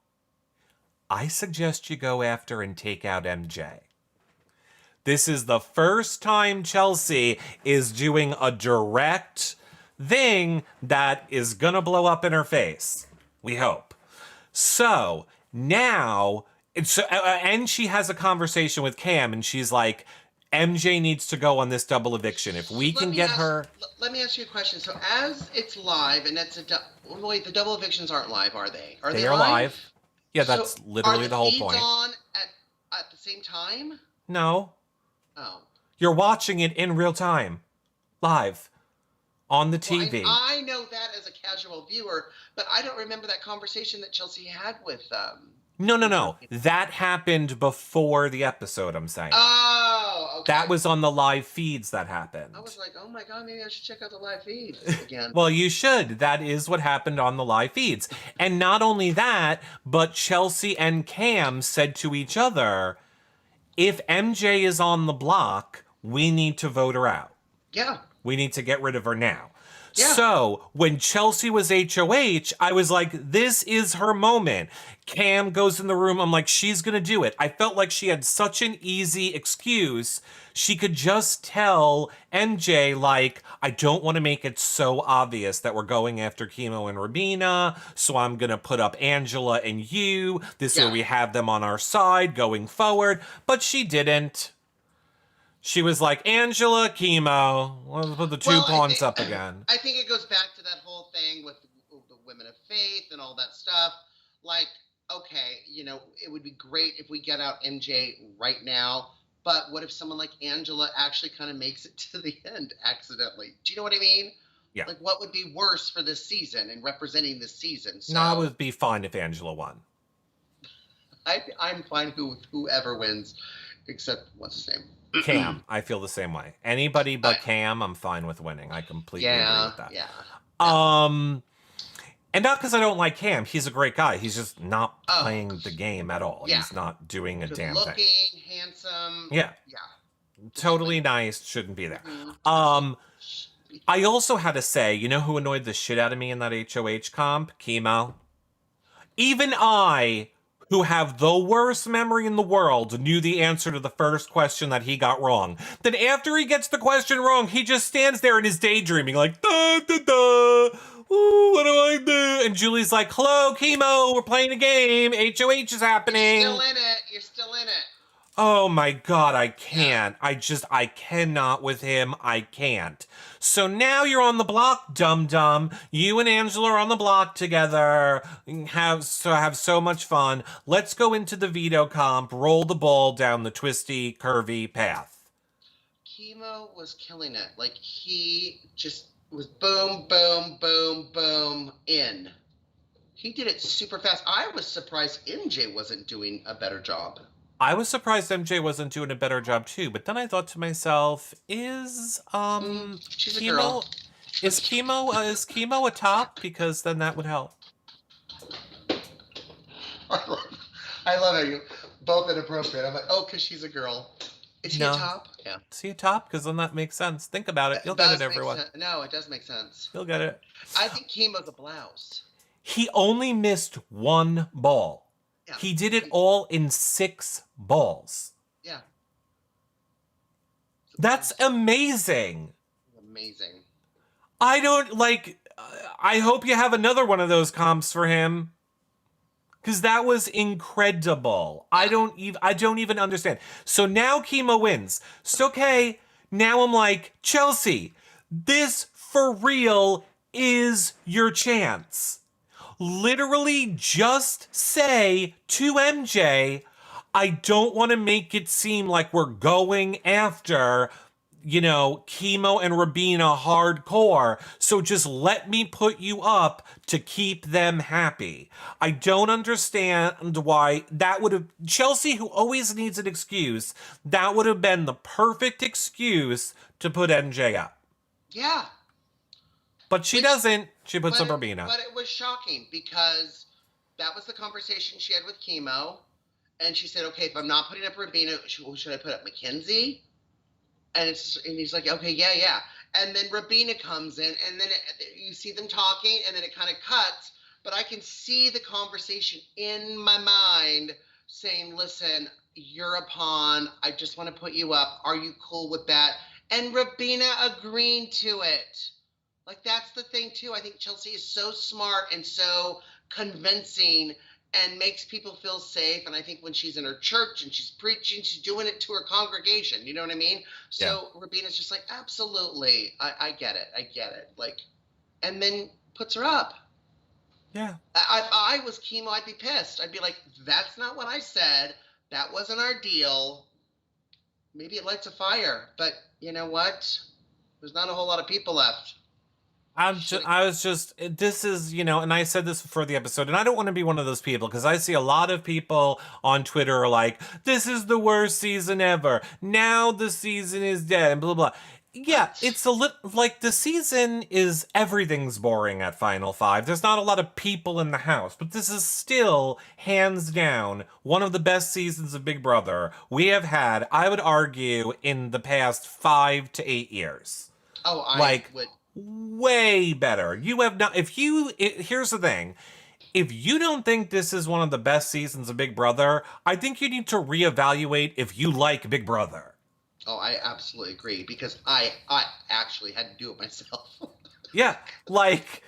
I suggest you go after and take out MJ. This is the first time Chelsea is doing a direct thing that is gonna blow up in her face. We hope. So now, and she has a conversation with Cam and she's like, MJ needs to go on this double eviction. If we can get her... Let me ask you a question. So as it's live, and that's wait, the double evictions aren't live, are they? Are they live? Yeah, that's literally the whole point. Are the feeds on at the same time? No. Oh. You're watching it in real time. Live. On the TV. Well, I know that as a casual viewer, but I don't remember that conversation that Chelsea had with... No. That happened before the episode, I'm saying. Oh, okay. That was on the live feeds that happened. I was like, oh my God, maybe I should check out the live feeds again. Well, you should. That is what happened on the live feeds. And not only that, but Chelsea and Cam said to each other, if MJ is on the block, we need to vote her out. Yeah. We need to get rid of her now. Yeah. So when Chelsea was HOH, I was like, this is her moment. Cam goes in the room. I'm like, she's going to do it. I felt like she had such an easy excuse. She could just tell MJ, like, I don't want to make it so obvious that we're going after Chemo and Rabina. So I'm going to put up Angela and you. This way we have them on our side going forward. But she didn't. She was like, Angela, Chemo. Let's put the two pawns up again. I think it goes back to that whole thing with the women of faith and all that stuff. Like, okay, you know, it would be great if we get out MJ right now. But what if someone like Angela actually kind of makes it to the end accidentally? Do you know what I mean? Yeah. Like, what would be worse for this season and representing this season? So, no, it would be fine if Angela won. I'm fine whoever wins, except what's his name? Cam, I feel the same way. Anybody but Cam, I'm fine with winning. I completely agree with that. Yeah. And not because I don't like Cam. He's a great guy. He's just not playing the game at all. Yeah. He's not doing a Good damn looking, thing. handsome. Yeah. Yeah. Totally nice. Shouldn't be there. I also had to say, you know who annoyed the shit out of me in that HOH comp? Chemo. Even I, who have the worst memory in the world, knew the answer to the first question that he got wrong. Then after he gets the question wrong, he just stands there and is daydreaming like, da da da. Ooh, what do I do? And Julie's like, hello, Chemo, we're playing a game. HOH is You're still happening. in it. You're still in it. Oh my god, I Yeah. can't. I cannot with him. I can't. So now you're on the block, dum dum. You and Angela are on the block together. Have so much fun. Let's go into the veto comp. Roll the ball down the twisty, curvy path. Chemo was killing it. Like he just was boom, boom, boom, boom in. He did it super fast. I was surprised MJ wasn't doing a better job. I was surprised MJ wasn't doing a better job too, but then I thought to myself, She's a girl. is chemo a top? Because then that would help. I love how you both inappropriate. I'm like, oh, because she's a girl. Is he a No. top? Yeah. See a top? Because then that makes sense. Think about it. You'll get it, everyone. No, it does make sense. You'll get it. I think Chemo's a blouse. He only missed one ball. Yeah. He did it all in 6 balls. Yeah. That's amazing. Amazing. I don't like. I hope you have another one of those comps for him. Because that was incredible. I don't even understand. So now Chemo wins. So okay, now I'm like, Chelsea, this for real is your chance. Literally just say to MJ, I don't want to make it seem like we're going after, Chemo and Rabina hardcore. So just let me put you up to keep them happy. I don't understand why that would have, Chelsea, who always needs an excuse, that would have been the perfect excuse to put NJ up. Yeah. But she doesn't. She puts up Rabina. But it was shocking because that was the conversation she had with Chemo. And she said, okay, if I'm not putting up Rabina, who should I put up? Mackenzie? And he's like, okay, yeah. And then Rabina comes in, and then you see them talking, and then it kind of cuts. But I can see the conversation in my mind saying, listen, you're a pawn. I just want to put you up. Are you cool with that? And Rabina agreeing to it. Like, that's the thing, too. I think Chelsea is so smart and so convincing and makes people feel safe. And I think when she's in her church and she's preaching, she's doing it to her congregation. You know what I mean? So yeah. Rabina's just like, absolutely. I get it. I get it. Like, and then puts her up. Yeah. I was Chemo. I'd be pissed. I'd be like, that's not what I said. That wasn't our deal. Maybe it lights a fire. But you know what? There's not a whole lot of people left. This is, and I said this before the episode, and I don't want to be one of those people because I see a lot of people on Twitter are like, this is the worst season ever. Now the season is dead and blah, blah. Yeah, it's a little like the season is everything's boring at Final Five. There's not a lot of people in the house, but this is still hands down one of the best seasons of Big Brother we have had, I would argue, in the past 5 to 8 years. Oh, I would. Way better. You have not. Here's the thing. If you don't think this is one of the best seasons of Big Brother, I think you need to reevaluate if you like Big Brother. Oh, I absolutely agree because I actually had to do it myself. Yeah, like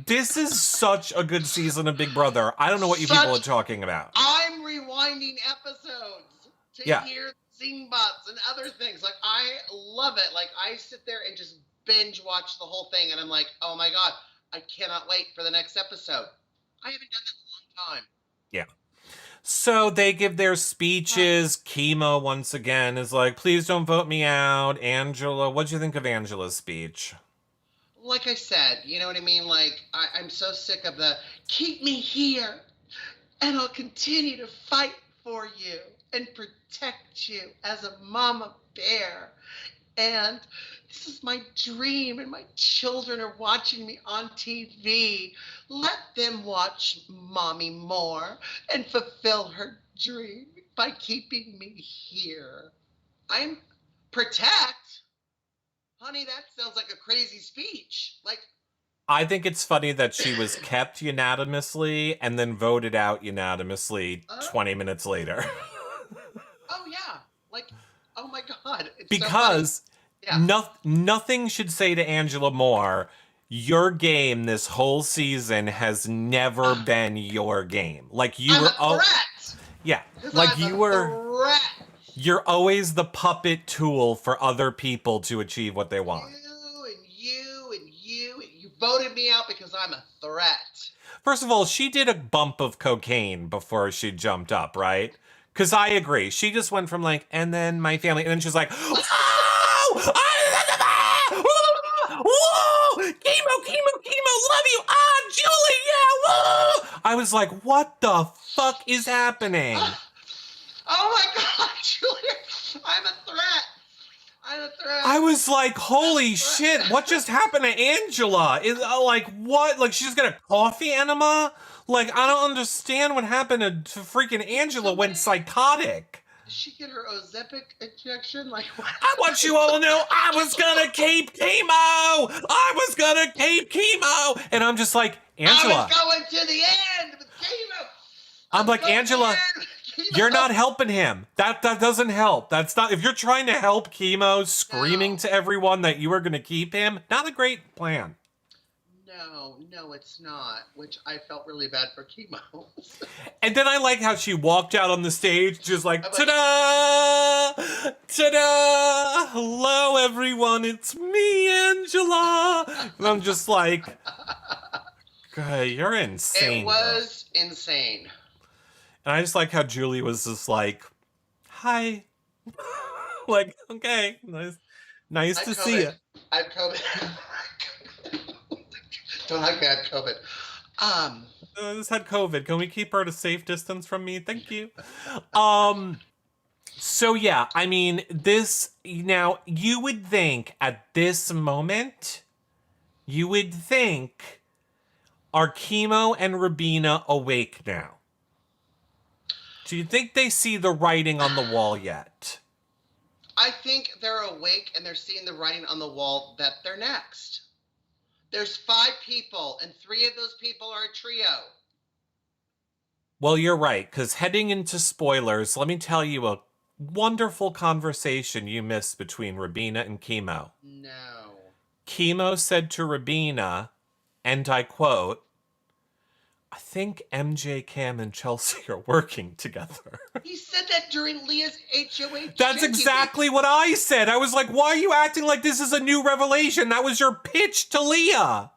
this is such a good season of Big Brother. I don't know what you people are talking about. I'm rewinding episodes to hear Zingbots and other things. Like I love it. Like I sit there and just binge watch the whole thing and I'm like, oh my god, I cannot wait for the next episode. I haven't done that in a long time. Yeah. So they give their speeches. Chemo once again is like, please don't vote me out. Angela, what'd you think of Angela's speech? Like I said, you know what I mean? Like I'm so sick of the keep me here and I'll continue to fight for you and protect you as a mama bear. And this is my dream, and my children are watching me on TV. Let them watch mommy more and fulfill her dream by keeping me here. I'm protect? honey, that sounds like a crazy speech. Like, I think it's funny that she was kept unanimously and then voted out unanimously uh, 20 minutes later. oh yeah, like, oh my God, it's so funny. Because Yeah, nothing should say to Angela more, your game this whole season has never been your game. Like you I'm a were, oh, threat yeah, because like I'm you a were, threat. you're always the puppet tool for other people to achieve what they want. You voted me out because I'm a threat. First of all, she did a bump of cocaine before she jumped up, right? Because I agree. She just went from like, and then my family, and then she's like, whoa! Whoa! Chemo, love you! Ah, Julie, yeah, whoa! I was like, what the fuck is happening? Oh my God, Julia, I'm a threat. I'm a threat. I was like, holy shit, what just happened to Angela? Is like what? Like she just got a coffee enema? Like I don't understand what happened to freaking Angela went psychotic. Did she get her Ozempic injection? Like what? I want you all to know I was gonna keep chemo. I was gonna keep chemo, and I'm just like Angela. I was going to the end with chemo. I'm like Angela. You're not helping him. That doesn't help. That's not if you're trying to help chemo, screaming to everyone that you are going to keep him. Not a great plan. No, it's not. Which I felt really bad for chemo. And then I like how she walked out on the stage, just like ta-da, ta-da, hello everyone, it's me, Angela. And I'm just like, God, you're insane. It was insane. And I just like how Julie was just like, hi. Like, okay, nice to see you. I have COVID. Don't hug me, I have COVID. I just had COVID. Can we keep her at a safe distance from me? Thank you. So yeah, I mean, this, now, you would think at this moment, are Chemo and Rabina awake now? Do you think they see the writing on the wall yet? I think they're awake and they're seeing the writing on the wall that they're next. There's 5 people, and 3 of those people are a trio. Well, you're right, because heading into spoilers, let me tell you a wonderful conversation you missed between Rabina and Chemo. No. Chemo said to Rabina, and I quote, I think MJ, Cam, and Chelsea are working together. He said that during Leah's HOH. That's exactly what I said. I was like, why are you acting like this is a new revelation? That was your pitch to Leah.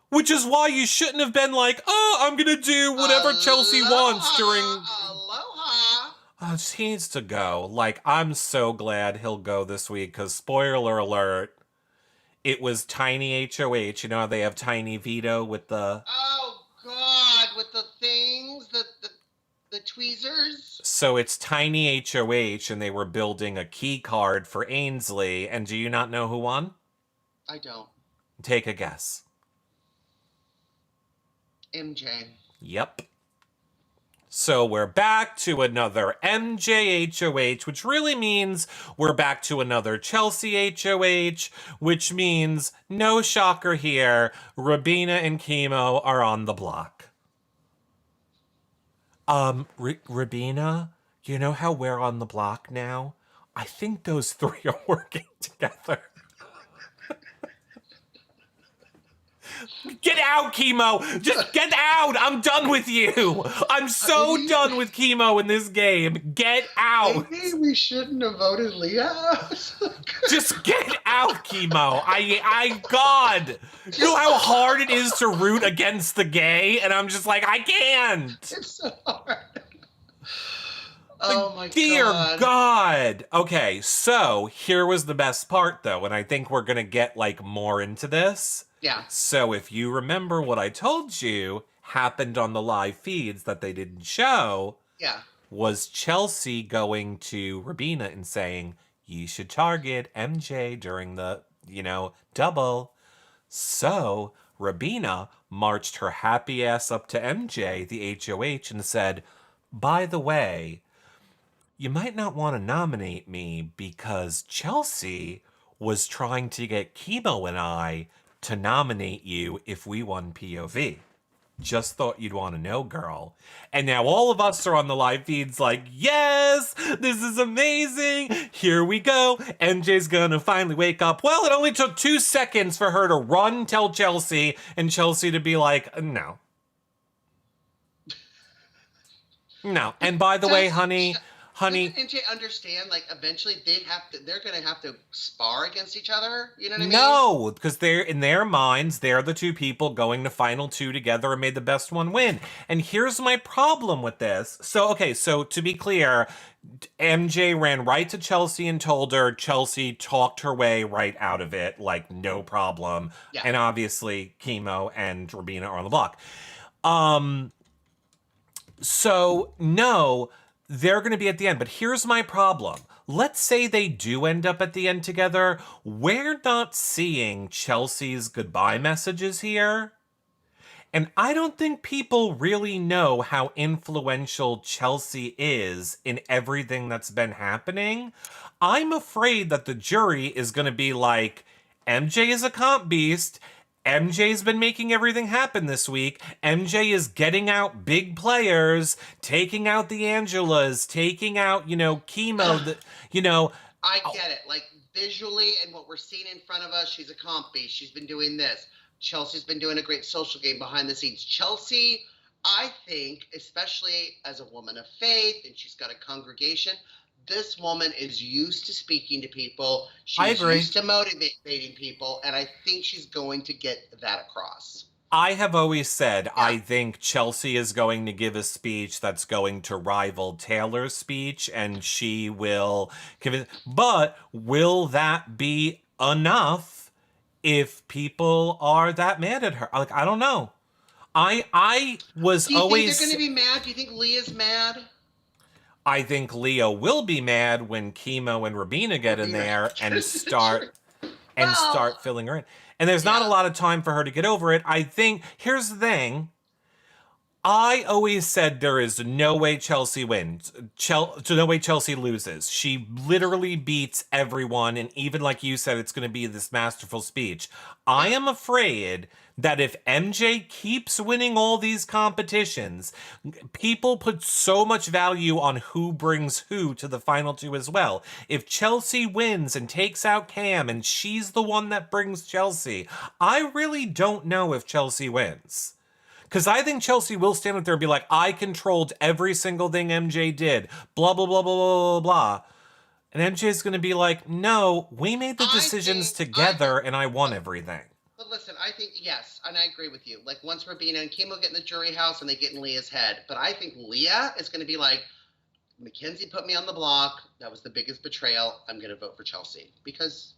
Which is why you shouldn't have been like, oh, I'm going to do whatever Chelsea wants during... Aloha. Oh, he needs to go. Like, I'm so glad he'll go this week, because spoiler alert, it was Tiny HOH. You know how they have Tiny Veto with the... Oh, God, with the things, the tweezers? So it's Tiny HOH, and they were building a key card for Ainsley, and do you not know who won? I don't. Take a guess. MJ. Yep. So we're back to another MJ HOH, which really means we're back to another Chelsea HOH, which means, no shocker here, Rabina and Chemo are on the block. Rabina, you know how we're on the block now? I think those 3 are working together. Get out, Chemo! Just get out! I'm done with you! I'm so done with Chemo in this game. Get out! Maybe we shouldn't have voted Leah. Just get out, Chemo. God. You know how hard it is to root against the gay? And I'm just like, I can't. It's so hard. Oh my Dear God. God. Okay, so here was the best part, though, and I think we're gonna get, like, more into this. Yeah. So if you remember what I told you happened on the live feeds that they didn't show, Yeah. was Chelsea going to Rabina and saying, you should target MJ during the, double. So Rabina marched her happy ass up to MJ, the HOH, and said, by the way, you might not want to nominate me because Chelsea was trying to get Chemo and I to nominate you if we won POV. Just thought you'd want to know, girl. And now all of us are on the live feeds like, yes, this is amazing. Here we go. MJ's gonna finally wake up. Well, it only took 2 seconds for her to run, tell Chelsea, and Chelsea to be like, no. No. And by the way, honey, doesn't NJ understand? Like, eventually they're gonna have to spar against each other. You know what I mean? no, because they're in their minds, they're the two people going to final two together and made the best one win. And here's my problem with this. So, okay, so to be clear, MJ ran right to Chelsea and told her. Chelsea talked her way right out of it, like no problem. Yeah. And obviously, Chemo and Rabina are on the block. So, no, they're going to be at the end. But here's my problem. Let's say they do end up at the end together. We're not seeing Chelsea's goodbye messages here. And I don't think people really know how influential Chelsea is in everything that's been happening. I'm afraid that the jury is going to be like, MJ is a comp beast. MJ's been making everything happen this week. MJ is getting out big players, taking out the Angelas, taking out, Chemo, I get it. Like, visually and what we're seeing in front of us, she's a comp beast. She's been doing this. Chelsea's been doing a great social game behind the scenes. Chelsea, I think, especially as a woman of faith, and she's got a congregation, this woman is used to speaking to people. She's used to motivating people, and I think she's going to get that across. I have always said, I think Chelsea is going to give a speech that's going to rival Taylor's speech, and she will give it. But will that be enough if people are that mad at her? Like, I don't know. I was Do you always. think they're going to be mad? Do you think Leah's mad? I think Leo will be mad when Chemo and Rabina get in there and start filling her in. And there's not a lot of time for her to get over it. I think here's the thing. I always said there is no way Chelsea wins. No way Chelsea loses. She literally beats everyone, and even like you said, it's going to be this masterful speech. I am afraid that if MJ keeps winning all these competitions, people put so much value on who brings who to the final two as well. If Chelsea wins and takes out Cam and she's the one that brings Chelsea, I really don't know if Chelsea wins. Because I think Chelsea will stand up there and be like, I controlled every single thing MJ did, blah, blah, blah, blah, blah, blah, blah. And MJ's going to be like, no, we made the decisions together and I won everything. But listen, I think, yes, and I agree with you. Like, once Rabina and Chemo get in the jury house and they get in Leah's head. But I think Leah is going to be like, Mackenzie put me on the block. That was the biggest betrayal. I'm going to vote for Chelsea. Because,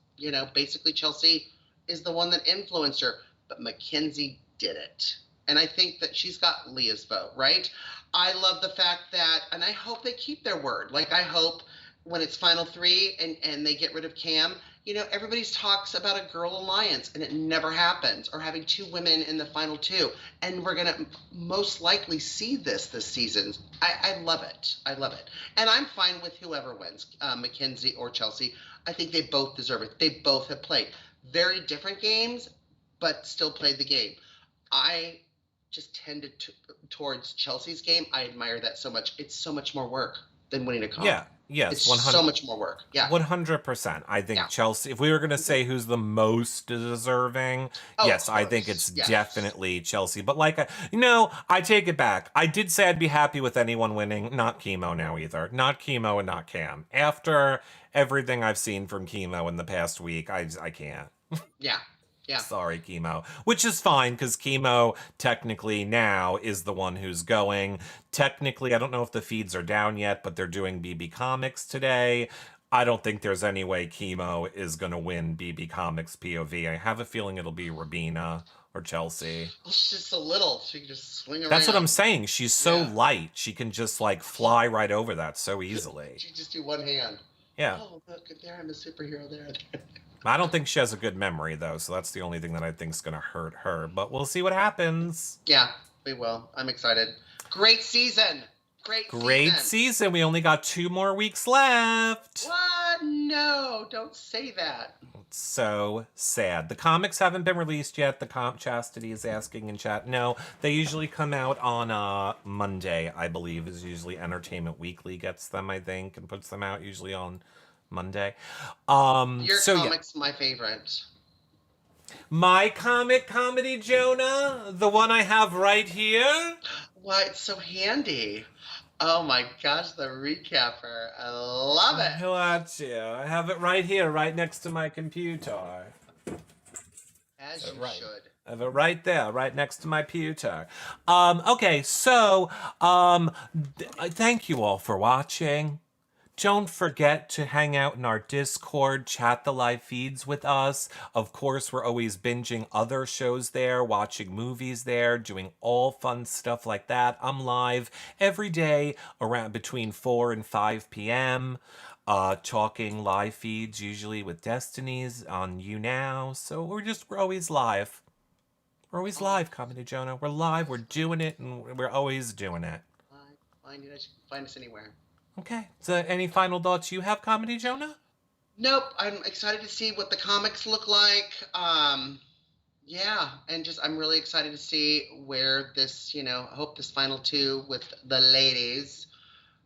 basically Chelsea is the one that influenced her. But Mackenzie did it. And I think that she's got Leah's vote, right? I love the fact that, and I hope they keep their word. Like, I hope when it's final three and they get rid of Cam, everybody talks about a girl alliance, and it never happens, or having two women in the final two. And we're going to most likely see this season. I love it. I love it. And I'm fine with whoever wins, Mackenzie or Chelsea. I think they both deserve it. They both have played very different games, but still played the game. I just tended towards Chelsea's game. I admire that so much. It's so much more work than winning a comp. Yeah, yes. It's 100, so much more work. Yeah. 100%. I think Chelsea, if we were going to say who's the most deserving, yes, I think it's definitely Chelsea. But I take it back. I did say I'd be happy with anyone winning. Not Chemo now either. Not Chemo and not Cam. After everything I've seen from Chemo in the past week, I can't. Yeah. Yeah. Sorry, Chemo. Which is fine, because Chemo technically now is the one who's going. Technically, I don't know if the feeds are down yet, but they're doing BB Comics today. I don't think there's any way Chemo is going to win BB Comics POV. I have a feeling it'll be Rabina or Chelsea. Well, she's just a little. She can just swing around. That's what I'm saying. She's so light. She can just fly right over that so easily. She just do one hand. Yeah. Oh, look, there I'm a superhero there. I don't think she has a good memory, though, so that's the only thing that I think is going to hurt her. But we'll see what happens. Yeah, we will. I'm excited. Great season. Great season. We only got 2 more weeks left. What? No, don't say that. So sad. The comics haven't been released yet. The comp Chastity is asking in chat. No, they usually come out on Monday, I believe, is usually Entertainment Weekly gets them, I think, and puts them out usually on Monday. Your So yeah. comic's my favorite. My comic comedy, Jonah, the one I have right here. Why, it's so handy. Oh my gosh, the recapper. I love it. Who at you? I have it right here, right next to my computer. As you Right. should. I have it right there, right next to my pewter. Okay, so thank you all for watching. Don't forget to hang out in our Discord, chat the live feeds with us. Of course, we're always binging other shows there, watching movies there, doing all fun stuff like that. I'm live every day around between 4 and 5 p.m. Talking live feeds, usually with Destinies on You Now. So we're always live. We're always live, Comedy Jonah. We're live, we're doing it, and we're always doing it. Find us anywhere. Okay. So any final thoughts you have, Comedy Jonah? Nope. I'm excited to see what the comics look like. Yeah, and I'm really excited to see where this, I hope this final two with the ladies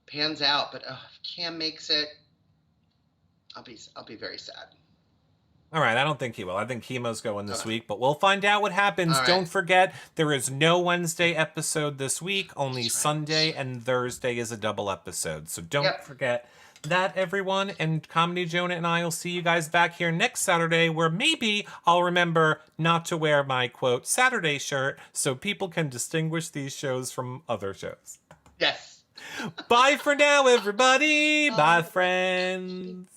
pans out. But if Cam makes it, I'll be very sad. All right, I don't think he will. I think Chemo's going this week, but we'll find out what happens. Right. Don't forget, there is no Wednesday episode this week. Only That's right. Sunday and Thursday is a double episode. So don't forget that, everyone. And Comedy Jonah and I will see you guys back here next Saturday, where maybe I'll remember not to wear my, quote, Saturday shirt so people can distinguish these shows from other shows. Yes. Bye for now, everybody. Bye, friends.